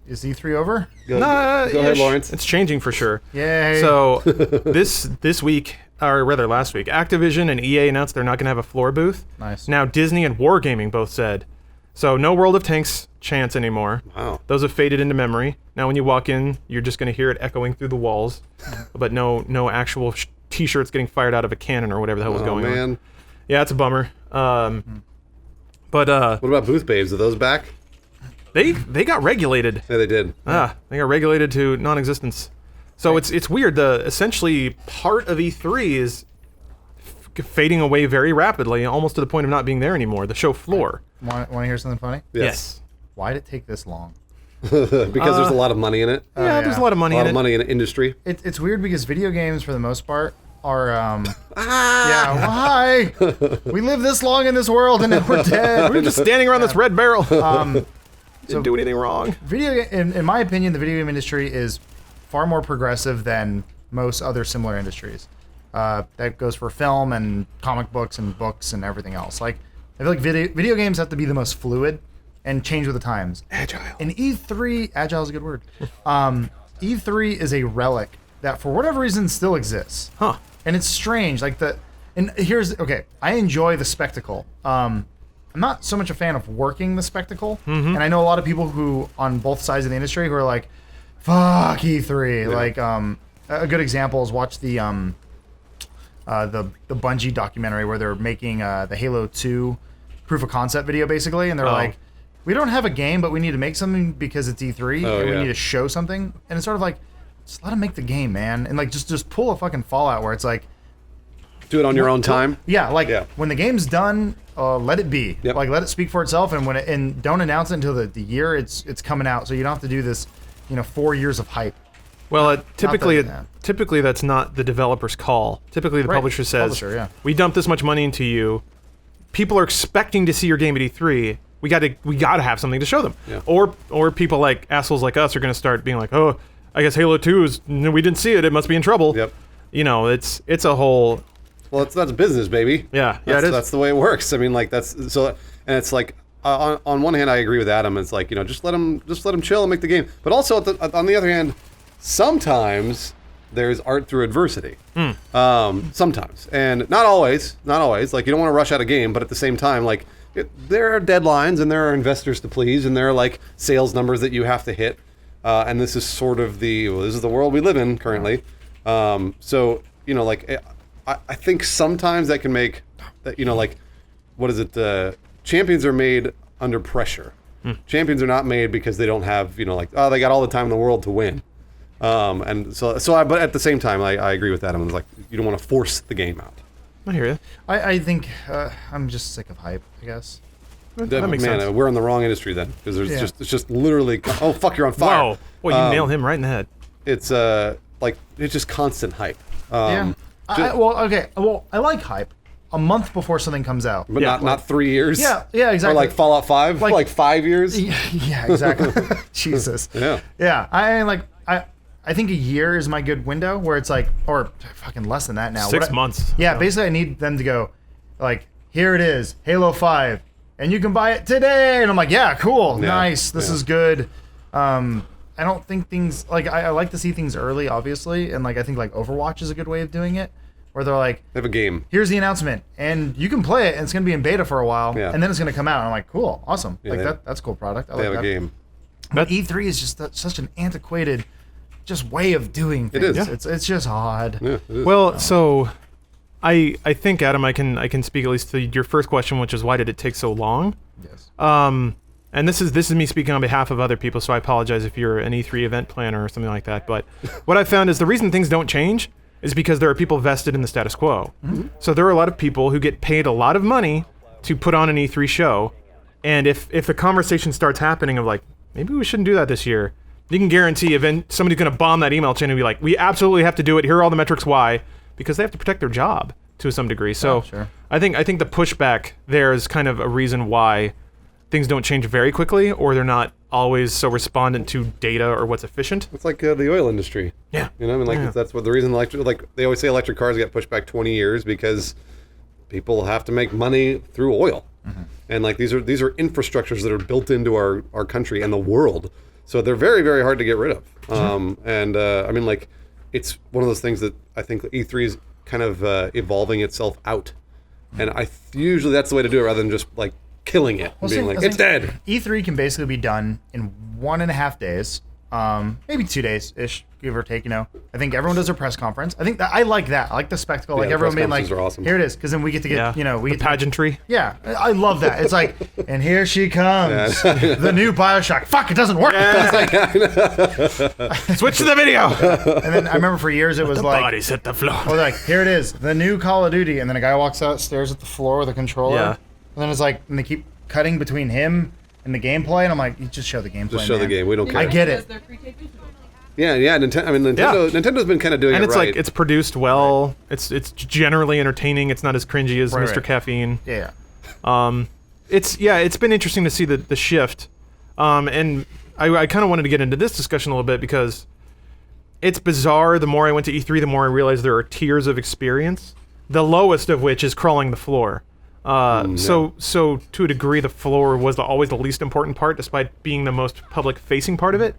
Is E3 over? Go ahead, Lawrence. It's changing for sure. Yay. So this week, or rather last week, Activision and EA announced they're not going to have a floor booth. Nice. Now Disney and Wargaming both said. So no World of Tanks chants anymore. Wow. Those have faded into memory. Now when you walk in, you're just going to hear it echoing through the walls. But no actual t-shirts getting fired out of a cannon or whatever the hell was going on. Yeah, it's a bummer. But what about booth babes? Are those back? They got regulated. Yeah, they did. They got regulated to non-existence. So it's weird. Essentially part of E3 is fading away very rapidly, almost to the point of not being there anymore. The show floor. Want to hear something funny? Yes. Why did it take this long? Because there's a lot of money in it. There's a lot of money in it. A lot of money in the industry. It's weird because video games, for the most part, are yeah, why? We live this long in this world and then we're dead. We're just standing around this red barrel. Didn't do anything wrong. In my opinion, the video game industry is far more progressive than most other similar industries. That goes for film and comic books and books and everything else. Like, I feel like video games have to be the most fluid and change with the times. Agile. And E3, agile is a good word. E3 is a relic that, for whatever reason, still exists. Huh. And it's strange. I enjoy the spectacle. I'm not so much a fan of working the spectacle. And I know a lot of people who, on both sides of the industry, who are like, fuck E3. Yeah. Like, a good example is watch the Bungie documentary where they're making the Halo 2 proof of concept video basically, and they're like, we don't have a game, but we need to make something because it's E3, and we need to show something. And it's sort of like, just let them make the game, man, and like just pull a fucking Fallout where it's like, do it on your own time. Yeah, like when the game's done, let it be. Yep. Like let it speak for itself, and don't announce it until the year it's coming out, so you don't have to do this, 4 years of hype. Well, typically that's not the developer's call. Typically the publisher says, we dumped this much money into you. People are expecting to see your game at E3. We got to have something to show them. Yeah. Or people like assholes like us are going to start being like, oh, I guess Halo 2 is, we didn't see it. It must be in trouble. Yep. It's a whole. Well, that's business, baby. Yeah, it is. That's the way it works. I mean, like that's so, and it's like on one hand, I agree with Adam. It's like just let them chill and make the game. But also on the other hand, sometimes there's art through adversity. Sometimes, and not always. Like you don't want to rush out a game, but at the same time, like there are deadlines and there are investors to please and there are like sales numbers that you have to hit. And this is sort of this is the world we live in currently. So like I think sometimes that can make that like what is it? Champions are made under pressure. Champions are not made because they don't have like they got all the time in the world to win. And but at the same time, I agree with that. I'm like, you don't want to force the game out. I hear you. I think I'm just sick of hype, I guess. That makes sense. We're in the wrong industry then, because there's it's just literally, oh fuck, you're on fire. Whoa, well, you nailed him right in the head. It's like it's just constant hype. I like hype a month before something comes out, but not 3 years. Yeah, exactly. Or like Fallout 5, like 5 years. Yeah, exactly. Jesus. Yeah. I think a year is my good window where it's like, or fucking less than that now. 6 months. Yeah, basically I need them to go, like, here it is, Halo 5, and you can buy it today. And I'm like, yeah, cool, nice, this is good. I don't think things, like, I like to see things early, obviously, and like I think like Overwatch is a good way of doing it, where they're like, they have a game. Here's the announcement, and you can play it, and it's going to be in beta for a while, and then it's going to come out. And I'm like, cool, awesome. That's a cool product. I like that. They have a game. But E3 is just such an antiquated way of doing things. It is. It's just odd. Yeah, it is. Well, so I think, Adam, I can speak at least to your first question, which is why did it take so long? Yes. And this is me speaking on behalf of other people, so I apologize if you're an E3 event planner or something like that. But what I found is the reason things don't change is because there are people vested in the status quo. Mm-hmm. So there are a lot of people who get paid a lot of money to put on an E3 show, and if the conversation starts happening of like, maybe we shouldn't do that this year, you can guarantee somebody's going to bomb that email chain and be like, we absolutely have to do it. Here are all the metrics why, because they have to protect their job to some degree. So I think the pushback there is kind of a reason why things don't change very quickly, or they're not always so respondent to data or what's efficient. It's like the oil industry. Yeah. I mean, like that's what the reason they always say electric cars get pushed back 20 years because people have to make money through oil. Mm-hmm. And like these are infrastructures that are built into our country and the world. So they're very, very hard to get rid of. I mean, like, it's one of those things that I think E3 is kind of evolving itself out. And usually that's the way to do it rather than just, like, killing it and being like, it's dead. E3 can basically be done in 1.5 days, maybe 2 days-ish, give or take, I think everyone does their press conference. I think I like that. I like the spectacle. Yeah, like everyone being like, are awesome. Here it is, because then we get to get, we get pageantry. Yeah, I love that. It's like, and here she comes, the new Bioshock. Fuck, it doesn't work. It's like, switch to the video. And then I remember for years it was like, bodies hit the floor. Or like, here it is, the new Call of Duty, and then a guy walks out, stares at the floor with a controller. Yeah. And then it's like, and they keep cutting between him and the gameplay, and I'm like, you just show the gameplay. Just show the game. We don't care. I get it. Yeah. Nintendo's been kind of doing it right. And it's like it's produced well. Right. It's generally entertaining. It's not as cringy as Mr. Caffeine. Yeah. It's been interesting to see the shift. And I kind of wanted to get into this discussion a little bit because it's bizarre. The more I went to E3, the more I realized there are tiers of experience. The lowest of which is crawling the floor. So to a degree, the floor was always the least important part, despite being the most public-facing part of it.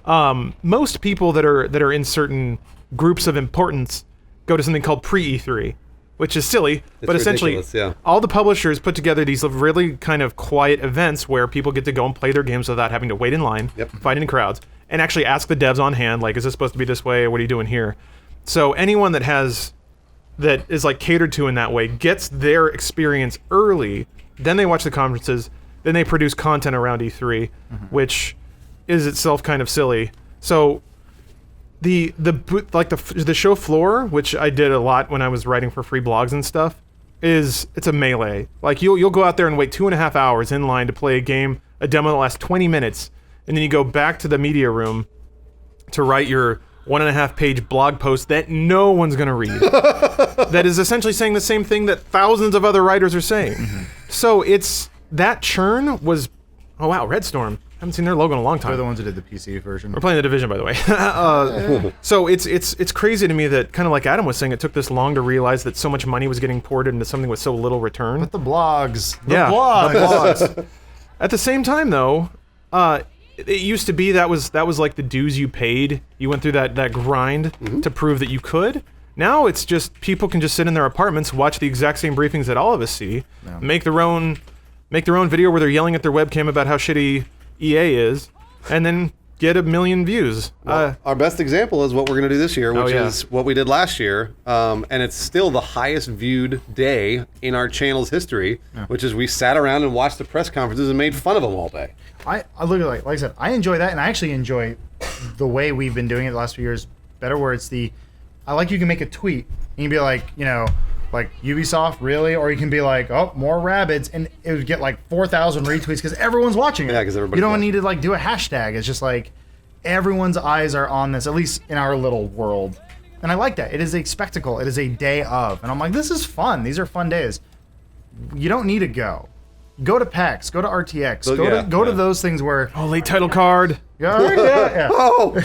Most people that are in certain groups of importance go to something called pre-E3, which is silly, but essentially all the publishers put together these really kind of quiet events where people get to go and play their games without having to wait in line, fight in crowds, and actually ask the devs on hand, like, is this supposed to be this way? What are you doing here? So anyone that is like catered to in that way gets their experience early then they watch the conferences, then they produce content around E3, which is itself kind of silly. So the show floor, which I did a lot when I was writing for free blogs and stuff, it's a melee. Like you'll go out there and wait 2.5 hours in line to play a demo that lasts 20 minutes, and then you go back to the media room to write your 1.5 page blog post that no one's gonna read. That is essentially saying the same thing that thousands of other writers are saying. So that churn was, oh wow, Red Storm. Haven't seen their logo in a long time. They're the ones who did the PC version. We're playing the Division, by the way. So it's crazy to me that, kind of like Adam was saying, it took this long to realize that so much money was getting poured into something with so little return. But the blogs. The blogs. At the same time, though, it used to be that was like the dues you paid. You went through that grind to prove that you could. Now it's just people can just sit in their apartments, watch the exact same briefings that all of us see, make their own video where they're yelling at their webcam about how shitty EA is, and then get 1 million views. Well, our best example is what we're going to do this year, which is what we did last year, and it's still the highest viewed day in our channel's history, which is we sat around and watched the press conferences and made fun of them all day. I look at like I said, I enjoy that, and I actually enjoy the way we've been doing it the last few years better, where it's I like you can make a tweet and you can be like, like Ubisoft, really? Or you can be like, oh, more rabbits, and it would get like 4,000 retweets because everyone's watching it. Yeah, because everybody. You don't need to like do a hashtag. It's just like everyone's eyes are on this, at least in our little world. And I like that. It is a spectacle. It is a day of. And I'm like, this is fun. These are fun days. You don't need to go. Go to PAX. Go to RTX. Go to those things where... Oh, late title card. Yeah. Oh!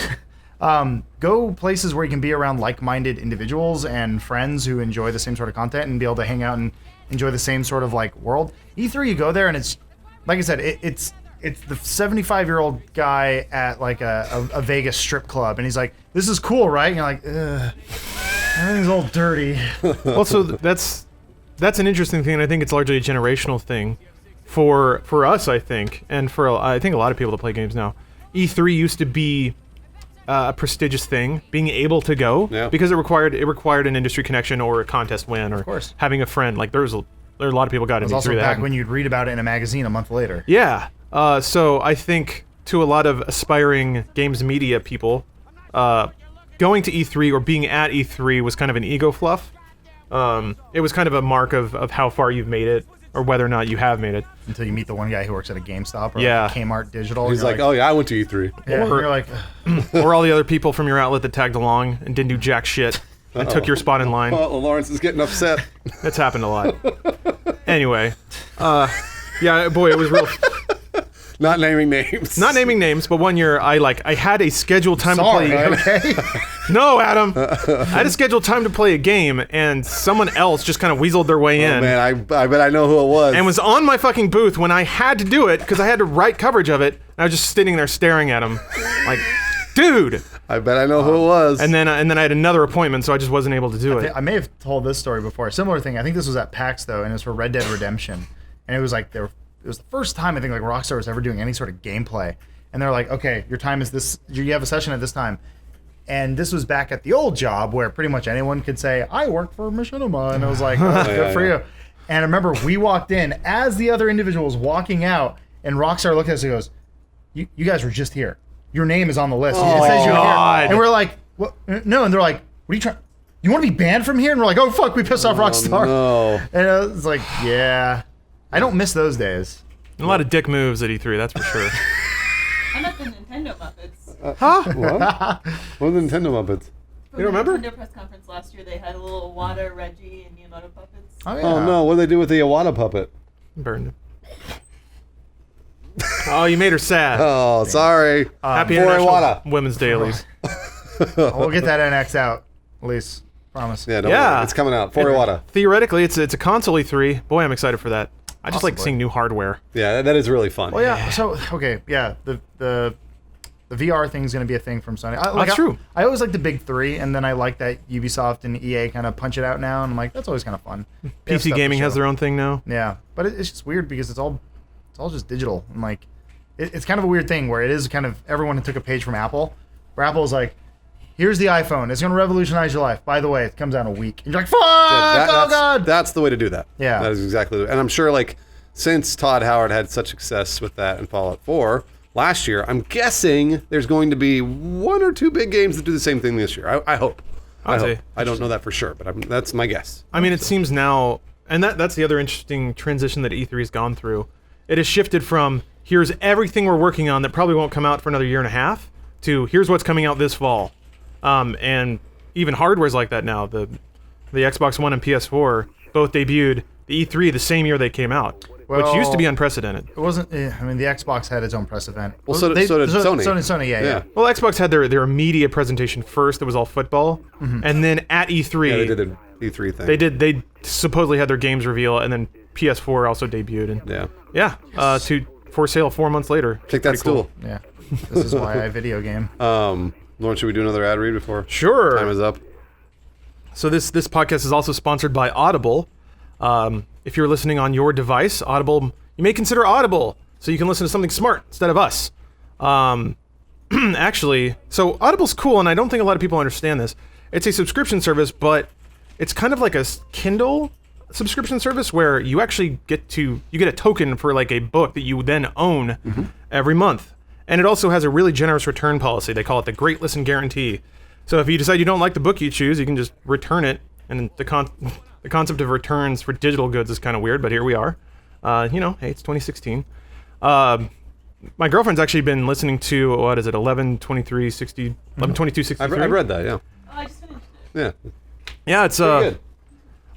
Go places where you can be around like-minded individuals and friends who enjoy the same sort of content and be able to hang out and enjoy the same sort of like world. E3, you go there and it's, like I said, it's the 75-year-old guy at like a Vegas strip club, and he's like, "This is cool, right?" And you're like, "Ugh, everything's all dirty." Well, so that's an interesting thing, and I think it's largely a generational thing for us, I think, and for I think a lot of people that play games now. E3 used to be a prestigious thing, being able to go, because it required an industry connection or a contest win, or having a friend. Like there are a lot of people got into E3. It was also back when you'd read about it in a magazine a month later. Yeah. So I think to a lot of aspiring games media people, going to E3 or being at E3 was kind of an ego fluff. It was kind of a mark of how far you've made it, or whether or not you have made it. Until you meet the one guy who works at a GameStop or like Kmart Digital. He's like, oh yeah, I went to E3. Yeah, Or- you're like, Or all the other people from your outlet that tagged along and didn't do jack shit and took your spot in line. Oh, Lawrence is getting upset. That's happened a lot. Anyway, yeah, boy, it was real. Not naming names. Not naming names, but one year I had a scheduled time to play. okay. No, Adam. I had a scheduled time to play a game, and someone else just kind of weaseled their way in. Oh, man, I bet I know who it was. And was on my fucking booth when I had to do it because I had to write coverage of it. And I was just sitting there staring at him, like, dude. I bet I know who it was. And then I had another appointment, so I just wasn't able to do it. I may have told this story before. A similar thing. I think this was at PAX though, and it was for Red Dead Redemption. And it was like it was the first time I think like Rockstar was ever doing any sort of gameplay. And they're like, okay, your time is this. You have a session at this time. And this was back at the old job where pretty much anyone could say, I work for Machinima. And it was like, oh, good for you. And I remember we walked in as the other individual was walking out, and Rockstar looked at us and goes, you guys were just here. Your name is on the list. It says you're here. And we're like, what? No. And they're like, what are you trying? You want to be banned from here? And we're like, oh, fuck, we pissed off Rockstar. No. And I was like, yeah. I don't miss those days. A lot of dick moves at E3, that's for sure. I'm at the Nintendo Muppets. Huh? What? What are the Nintendo Muppets? For You remember? the Nintendo press conference last year, they had a little Wada, Reggie, and Miyamoto puppets. Oh, yeah. Oh no, what do they do with the Iwata puppet? Burned him. Oh, you made her sad. Oh, sorry. Happy for International Iwata. Women's Dailies. We'll get that NX out, at least. Promise. Yeah, don't Yeah. worry. It's coming out. For Iwata. Theoretically, it's a console E3. Boy, I'm excited for that. I just like Possibly. seeing new hardware. Yeah, that is really fun. Well, yeah. So, okay, yeah. The VR thing's going to be a thing from Sony. That's true. I always like the big three, and then I like that Ubisoft and EA kind of punch it out now, and I'm like, that's always kind of fun. They have PC stuff to gaming has show. their own thing now. Yeah, but it's just weird because it's all just digital. And like, it's kind of a weird thing where it is kind of everyone took a page from Apple, where Apple's like, here's the iPhone. It's going to revolutionize your life. By the way, it comes out in a week. And you're like, fuck, Yeah, oh, God. That's the way to do that. Yeah. That is exactly. And I'm sure like since Todd Howard had such success with that in Fallout 4 last year, I'm guessing there's going to be 1 or 2 big games that do the same thing this year. I hope. I hope. I don't know that for sure, but that's my guess. I mean, it seems now, and that's the other interesting transition that E3 has gone through. It has shifted from here's everything we're working on that probably won't come out for another year and a half to here's what's coming out this fall. And even hardware's like that now. The Xbox One and PS4 both debuted the E3 the same year they came out, which used to be unprecedented. It wasn't. I mean, the Xbox had its own precedent. Well, so did Sony. Sony, yeah. Well, Xbox had their media presentation first. That was all football, and then at E3, Yeah, they did an E3 thing. they supposedly had their games reveal, and then PS4 also debuted. And Yeah. for sale 4 months later. Take that Pretty cool. stool. Yeah. This is why I video game. Lauren, should we do another ad read before Sure. time is up? So this podcast is also sponsored by Audible. If you're listening on your device, Audible, you may consider Audible so you can listen to something smart instead of us. Actually, so Audible's cool, and I don't think a lot of people understand this. It's a subscription service, but it's kind of like a Kindle subscription service where you actually get a token for like a book that you then own every month. And it also has a really generous return policy. They call it the Great Listen Guarantee. So if you decide you don't like the book you choose, you can just return it. And the concept of returns for digital goods is kind of weird, but here we are. Hey, it's 2016. My girlfriend's actually been listening to, what is it, 11/22/63? I read that, yeah. Oh, I just finished it. Yeah. Yeah, it's Pretty good.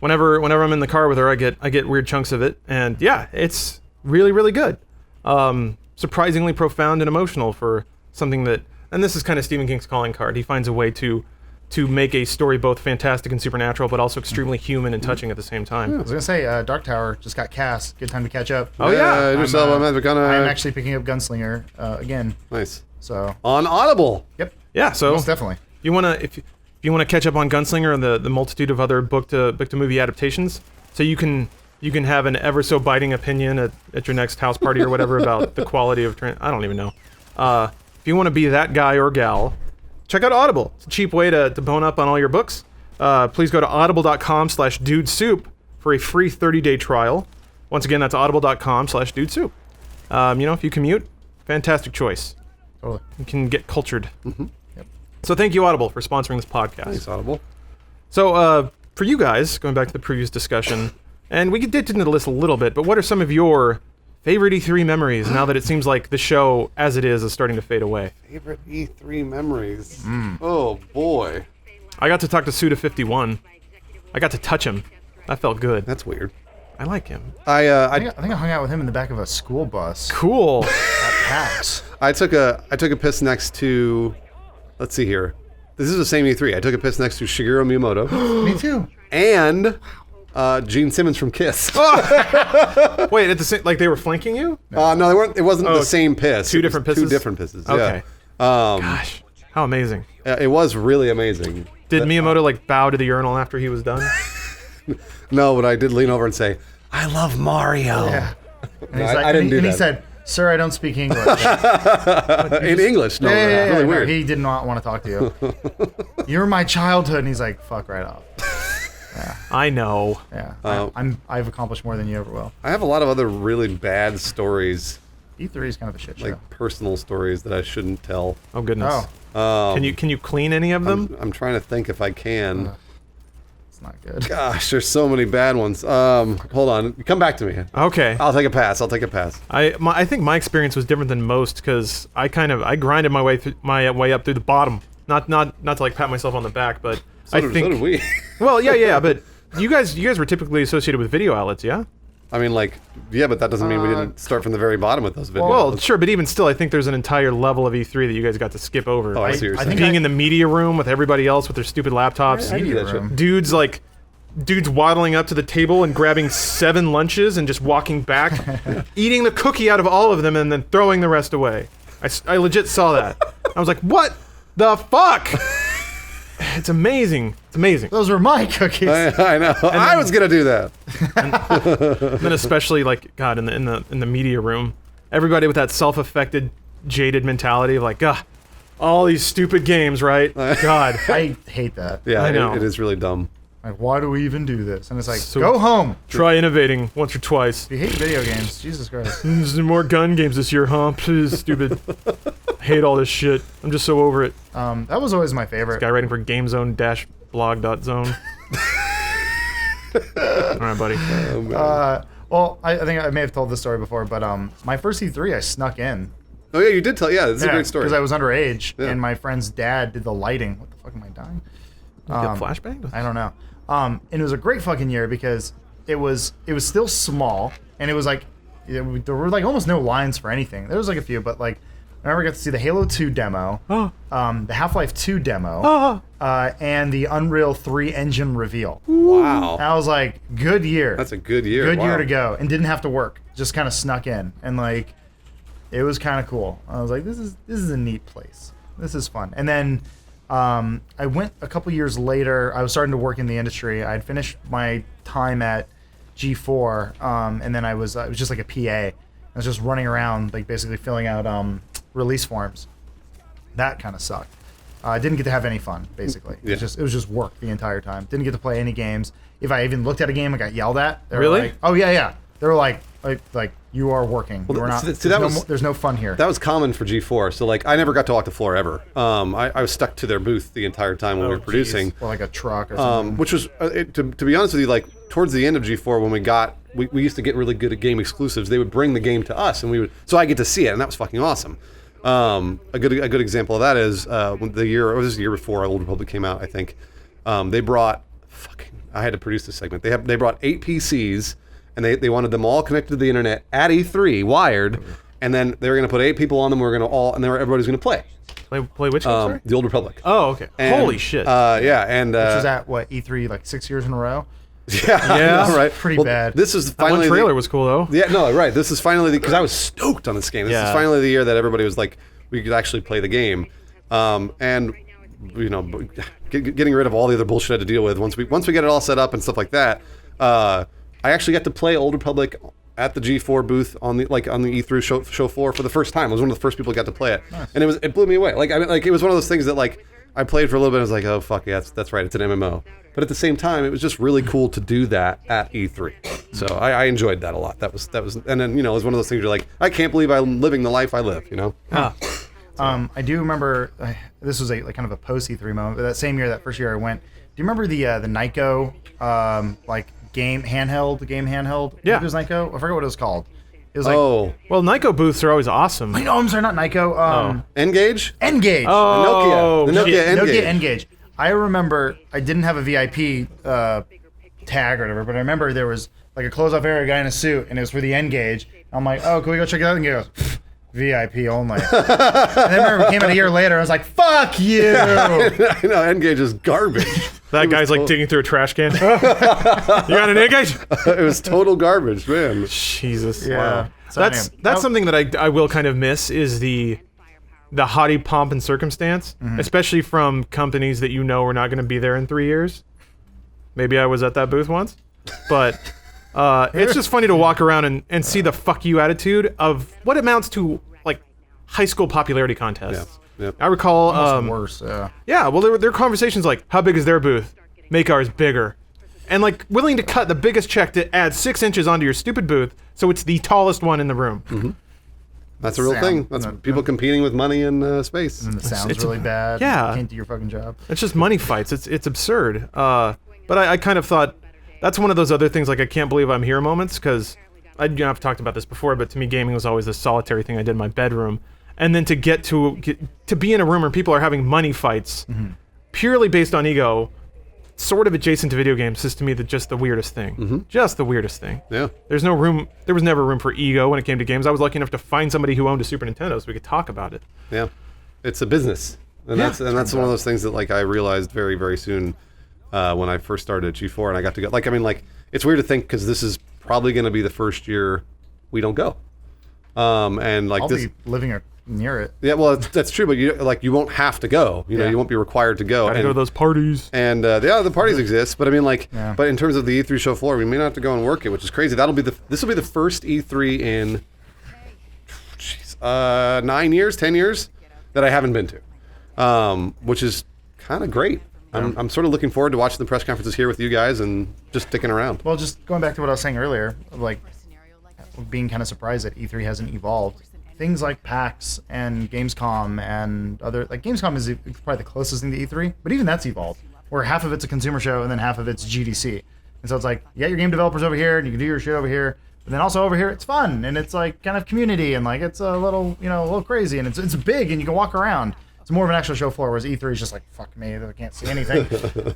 whenever I'm in the car with her, I get weird chunks of it, and yeah, it's really, really good. Surprisingly profound and emotional for something that, and this is kind of Stephen King's calling card. He finds a way to make a story both fantastic and supernatural, but also extremely human and touching at the same time. I was gonna say, Dark Tower just got cast. Good time to catch up. Oh yeah, Idris Elba, Matthew McConaughey. I'm actually picking up Gunslinger again. Nice. So On Audible. yep, yeah. So most definitely. you wanna if you wanna catch up on Gunslinger and the multitude of other book to movie adaptations, so you can have an ever so biting opinion at your next house party or whatever about the quality of I don't even know. If you want to be that guy or gal, check out Audible. It's a cheap way to bone up on all your books. Please go to audible.com/dudesoup for a free 30-day trial. Once again, that's audible.com/dudesoup. If you commute, fantastic choice. Totally. You can get cultured. Yep. So thank you, Audible, for sponsoring this podcast. Thanks, Audible. So for you guys, going back to the previous discussion, and we did into the list a little bit, but what are some of your favorite E3 memories now that it seems like the show, as it is starting to fade away? Favorite E3 memories. Oh, boy. I got to talk to Suda51. I got to touch him. That felt good. That's weird. I like him. I think I hung out with him in the back of a school bus Cool. at PAX. I took a piss next to, let's see here. This is the same E3. I took a piss next to Shigeru Miyamoto Me too. and Gene Simmons from Kiss. Wait, at the same, like they were flanking you? No, they weren't. It wasn't the same piss. Two It was different Two pisses? different pisses. Okay. Yeah. Gosh, how amazing. It was really amazing. Did Miyamoto like bow to the urinal after he was done? No, but I did lean over and say, "I love Mario." Yeah. And, he's I like, didn't and do he that. said, "Sir, I don't speak English." In English. No, really no, weird. he did not want to talk to you. You're my childhood, and he's like, "Fuck right off." I know. Yeah, I've accomplished more than you ever will. I have a lot of other really bad stories, E3 is kind of a shit show. like personal stories that I shouldn't tell. Oh goodness. Oh, Can you clean any of them? I'm trying to think if I can. it's not good. Gosh, there's so many bad ones. Hold on. Come back to me. Okay. I'll take a pass. I think my experience was different than most because I grinded my way up through the bottom. Not to like pat myself on the back, but So did we. Well, yeah, but you guys were typically associated with video outlets, yeah? I mean, like, yeah, but that doesn't mean we didn't start from the very bottom with those videos. Well, sure, but even still, I think there's an entire level of E3 that you guys got to skip over. Oh, I see what you're I saying. think Being in the media room with everybody else with their stupid laptops. I do Media that room. shit. Dudes waddling up to the table and grabbing 7 lunches and just walking back, eating the cookie out of all of them and then throwing the rest away. I legit saw that. I was like, what the fuck? It's amazing. It's amazing. Those were my cookies. I know. I was gonna do that. And then especially like God in the media room, everybody with that self-affected, jaded mentality of like, all these stupid games, right? God. I hate that. Yeah, I know. It is really dumb. Like, why do we even do this? And it's like, So- go home. Try innovating once or twice. If you hate video games, Jesus Christ. There's more gun games this year, huh? Please, stupid. Hate all this shit. I'm just so over it. That was always my favorite. Guy writing for GameZone-blog.zone. All right, buddy. Oh, man. Well, I think I may have told this story before, but my first E3, I snuck in. Oh yeah, you did tell. Yeah, this is a great story. Because I was underage, Yeah. and my friend's dad did the lighting. What the fuck am I dying? You get flashbang? I don't know. And it was a great fucking year because it was still small, and it was like there were like almost no lines for anything. There was like a few, but like I remember I got to see the Halo 2 demo, the Half-Life 2 demo, and the Unreal 3 engine reveal. Wow. I was like, good year. That's a good year. Good Wow. year to go, and didn't have to work. Just kind of snuck in, and like it was kind of cool. I was like, this is a neat place. This is fun. And then I went a couple years later. I was starting to work in the industry. I'd finished my time at G4, and then I was just like a PA. I was just running around, like basically filling out release forms. That kind of sucked. I didn't get to have any fun, basically. Yeah. It was just work the entire time. Didn't get to play any games. If I even looked at a game, I got yelled at. They were Really? like, oh yeah. They were like you are working. Well, You are not. see, that there's no fun here. That was common for G4. So like, I never got to walk the floor ever. I was stuck to their booth the entire time when we were producing. Or like a truck or something. Which was, to be honest with you, like towards the end of G4 when we used to get really good at game exclusives. They would bring the game to us, and so I get to see it, and that was fucking awesome. A good example of that is when the year before Old Republic came out, I think. They brought I had to produce this segment. They brought 8 PCs, and they wanted them all connected to the internet at E3, wired, and then they were going to put 8 people on them. Everybody's going to play. Play which one, sorry? The Old Republic. Oh, okay. And, Holy shit. Yeah, and Which was at what E3 like 6 years in a row. yeah, Yeah. right. Pretty bad. This is that finally one trailer was cool, though. Yeah, no, right. This is finally because I was stoked on this game. This is Yeah. finally the year that everybody was like, we could actually play the game, and you know, getting rid of all the other bullshit I had to deal with. Once we get it all set up and stuff like that, I actually got to play Old Republic at the G4 booth on the E3 show floor for the first time. I was one of the first people who got to play it, and it blew me away. Like it was one of those things that like I played for a little bit. I was like, oh fuck yeah, that's right, it's an MMO. But at the same time, it was just really cool to do that at E3. So I enjoyed that a lot. That was, and then it was one of those things you're like, I can't believe I'm living the life I live. I do remember this was a like kind of a post E3 moment, but that same year, that first year I went. Do you remember the Nyko game handheld? Yeah. It was Nyko. I forget what it was called. It was like Oh, Well, Nyko booths are always awesome. no, I'm sorry, not Nyko. N-Gage? N-Gage. Oh, The Nokia shit. N-Gage. Nokia N-Gage. I remember I didn't have a VIP tag or whatever, but I remember there was like a close-off area guy in a suit, and it was for the N-Gage. I'm like, oh, can we go check it out? And he goes, VIP only. And then I remember it came out a year later. I was like, fuck you. I know, N-Gage is garbage. That guy's like digging through a trash can. You got an N-Gage? It was total garbage, man. Jesus. Yeah. Wow. So That's anyway, something that I will kind of miss is the haughty pomp and circumstance, especially from companies that you know are not going to be there in 3 years. Maybe I was at that booth once, but it's just funny to walk around and see the fuck you attitude of what amounts to like high school popularity contests. Yeah, yeah. I recall, almost worse. Yeah. yeah, well, there were conversations like, how big is their booth? Make ours bigger. And like willing to cut the biggest check to add 6 inches onto your stupid booth so it's the tallest one in the room. That's a real Sound. thing. That's people competing with money and space. And the sound's it's- really bad. yeah. You can't do your fucking job. It's just money fights. It's absurd. But I kind of thought that's one of those other things like I can't believe I'm here moments because I've talked about this before, but to me gaming was always a solitary thing I did in my bedroom. And then to get to be in a room where people are having money fights purely based on ego, sort of adjacent to video games, is to me just the weirdest thing. Just the weirdest thing. Yeah. There was never room for ego when it came to games. I was lucky enough to find somebody who owned a Super Nintendo so we could talk about it. Yeah, it's a business, and Yeah. that's one of those things that like I realized very very soon when I first started at G4, and I got to go. It's weird to think because this is probably going to be the first year we don't go, and like I'll this. be living near it. Yeah, well, that's true, but you won't have to go. You know, Yeah. you won't be required to go. Gotta go to those parties. And the parties exist, but I mean, Yeah. but in terms of the E3 show floor, we may not have to go and work it, which is crazy. This will be the first E3 in 9 years, 10 years that I haven't been to, which is kind of great. I'm sort of looking forward to watching the press conferences here with you guys and just sticking around. Well, just going back to what I was saying earlier, like being kind of surprised that E3 hasn't evolved. Things like PAX and Gamescom and other, like Gamescom is probably the closest thing to E3, but even that's evolved, where half of it's a consumer show and then half of it's GDC. And so it's like, you got your game developers over here and you can do your shit over here, but then also over here it's fun and it's like kind of community and like it's a little, you know, a little crazy and it's big and you can walk around. It's more of an actual show floor, whereas E3 is just like, fuck me, I can't see anything.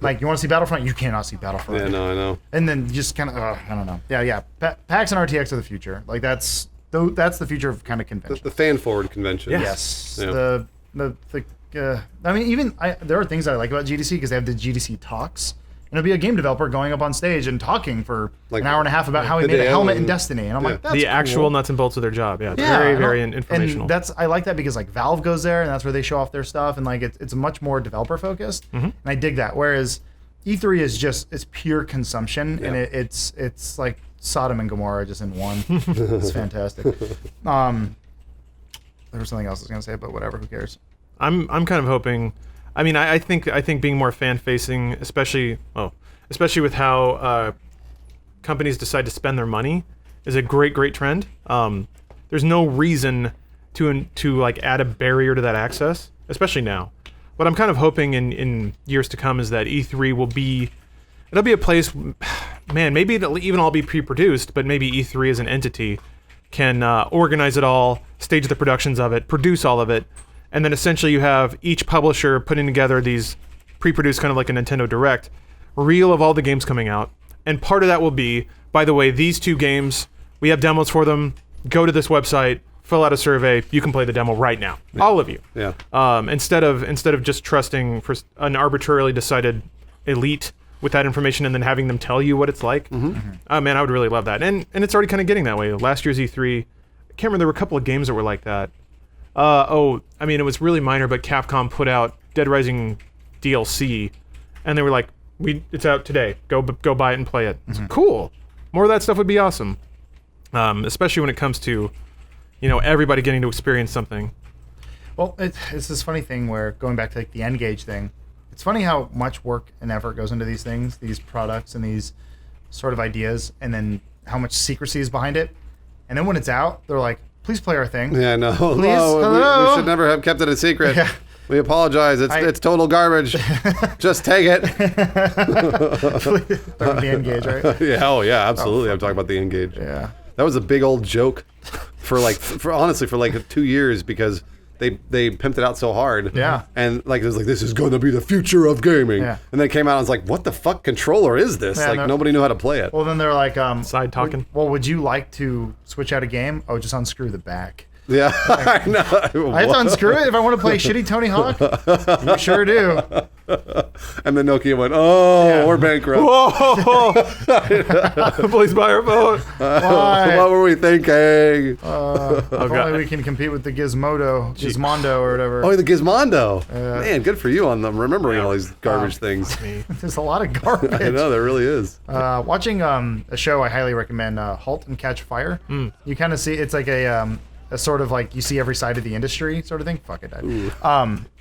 Like, you want to see Battlefront? You cannot see Battlefront. Yeah, no, I know. And then just kind of, I don't know. Yeah. PAX and RTX are the future. Like, that's the future of kind of convention. The fan-forward convention. Yes. Yeah. I mean, there are things I like about GDC because they have the GDC talks. And it'll be a game developer going up on stage and talking for Like, an hour and a half about how he the made a demo helmet in and- Destiny. And I'm yeah. like, that's The cool. actual nuts and bolts of their job. Yeah, it's Yeah, very and informational. And I like that because like Valve goes there and that's where they show off their stuff and like it's much more developer focused. And I dig that. Whereas E3 is just it's pure consumption and it's like Sodom and Gomorrah just in one. It's fantastic. There was something else I was gonna say, but whatever. Who cares? I'm kind of hoping. I mean, I think being more fan facing, especially with how companies decide to spend their money, is a great trend. There's no reason to like add a barrier to that access, especially now. What I'm kind of hoping in years to come is that E3 will be a place, man, maybe it'll even all be pre-produced, but maybe E3 as an entity can organize it all, stage the productions of it, produce all of it, and then essentially you have each publisher putting together these pre-produced, kind of like a Nintendo Direct, reel of all the games coming out. And part of that will be, by the way, these 2 games, we have demos for them. Go to this website, fill out a survey. You can play the demo right now, all of you. Yeah. Instead of just trusting for an arbitrarily decided elite with that information and then having them tell you what it's like. Man, I would really love that. And it's already kind of getting that way. Last year's E3, I can't remember, there were a couple of games that were like that. I mean, it was really minor, but Capcom put out Dead Rising DLC, and they were like, it's out today. Go buy it and play it. It's cool. More of that stuff would be awesome. Especially when it comes to, everybody getting to experience something. Well, it's this funny thing where going back to like the N-Gage thing, it's funny how much work and effort goes into these things, these products and these sort of ideas, and then how much secrecy is behind it. And then when it's out, they're like, please play our thing. Yeah, no. Please? No, Hello? we should never have kept it a secret. Yeah. We apologize. It's total garbage. Just take it. Talking about the N-Gage, right? Yeah. Oh, yeah. Absolutely. I'm talking about the N-Gage. Yeah. That was a big old joke for honestly for like 2 years because they pimped it out so hard. Yeah. And like it was like, this is going to be the future of gaming. Yeah. And then it came out and it's like, what the fuck controller is this? Yeah, like no- nobody knew how to play it. Well, then they're like, Side talking. would you like to switch out a game? Oh, just unscrew the back. Yeah. I know. I have to unscrew it if I want to play shitty Tony Hawk? You sure do. And then Nokia went, oh, Yeah. we're bankrupt. Whoa! Please buy our phone. Why? What were we thinking? If only we can compete with the Gizmondo or whatever. Oh, the Gizmondo. Man, good for you on them remembering all these garbage things. There's a lot of garbage. I know, there really is. Watching a show I highly recommend, Halt and Catch Fire. You kind of see, it's like a sort of like you see every side of the industry sort of thing. Fuck it,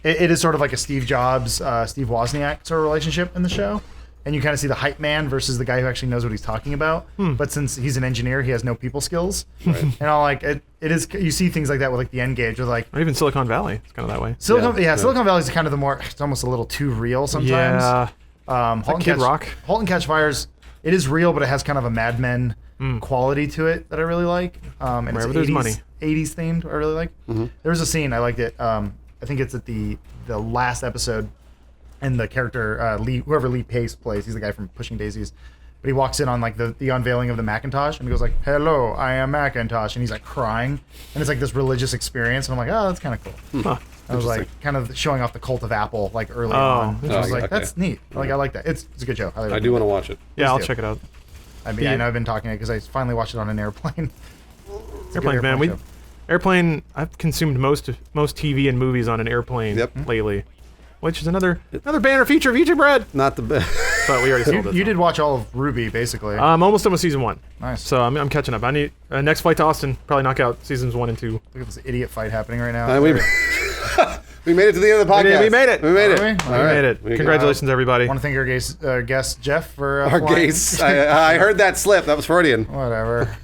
it is sort of like a Steve Jobs, Steve Wozniak sort of relationship in the show. And you kind of see the hype man versus the guy who actually knows what he's talking about. But since he's an engineer, he has no people skills. Right. And all like it is, you see things like that with like the N-Gage with like Or even Silicon Valley. It's kind of that way. Silicon Valley is kind of the more, it's almost a little too real sometimes. Yeah. Halt and Kid Catch, Rock. Halt and Catch Fire's, it is real, but it has kind of a Mad Men quality to it that I really like. And Wherever it's there's 80s, money. 80s themed, I really like. There was a scene, I liked it. I think it's at the last episode, and the character, whoever Lee Pace plays, he's the guy from Pushing Daisies, but he walks in on like the unveiling of the Macintosh, and he goes like, "Hello, I am Macintosh," and he's like crying, and it's like this religious experience, and I'm like, oh, that's kind of cool. Huh. I was like kind of showing off the cult of Apple like early Oh, on. I was okay. like, that's neat. Like I like that. It's a good show. I do want to watch it. Yeah, I'll do. check it out. I mean, I know I've been talking it because I finally watched it on an airplane. It's a good Airplane, man. show. Airplane. I've consumed most TV and movies on an airplane Yep. lately, which is another banner feature of YouTube Red. Not the best. But we already sold it. You did watch all of Ruby, basically. I'm almost done with season 1. Nice. So I'm catching up. I need next flight to Austin. Probably knock out seasons 1 and 2. Look at this idiot fight happening right now. We made it to the end of the podcast. We made it. We made it. Are we? All We right. made it. We got- Congratulations, everybody. I want to thank our guest Jeff for Our flying. gaze. I heard that slip. That was Freudian. Whatever.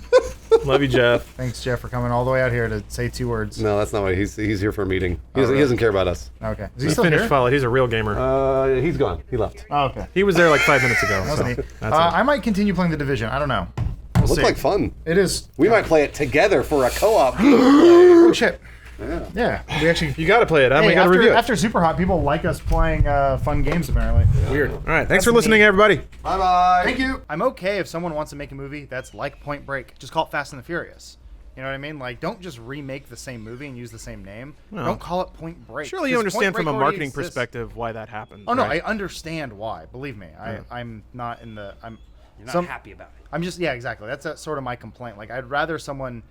Love you, Jeff. Thanks, Jeff, for coming all the way out here to say 2 words. No, that's not what he's here for a meeting. He really? doesn't care about us. Okay. Is he He still finished here? Follett. He's a real gamer. He's gone. He left. Oh, okay. He was there like 5 minutes ago. That was so neat. that's it. I might continue playing The Division. I don't know. We'll Looks see. like fun. It is. We might play it together for a co-op. Oh, shit. Yeah. Yeah. We actually. You got to play it. Adam. Hey, We got to after, review it. after Super Hot, people like us playing fun games, apparently. Weird. All right. Thanks for listening, everybody. Bye bye. Thank you. I'm okay if someone wants to make a movie that's like Point Break. Just call it Fast and the Furious. You know what I mean? Like, don't just remake the same movie and use the same name. Well, don't call it Point Break. Surely you 'cause understand Point from a Break already marketing exists. perspective why that happened. Oh no, right? I understand why. Believe me, I'm not in the. You're not happy about it. I'm just exactly. That's sort of my complaint. Like, I'd rather someone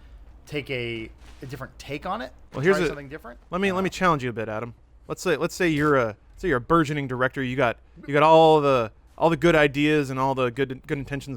take a different take on it. Well, here's try a- something different. Let me challenge you a bit, Adam. Let's say you're a burgeoning director. You got all the good ideas and all the good intentions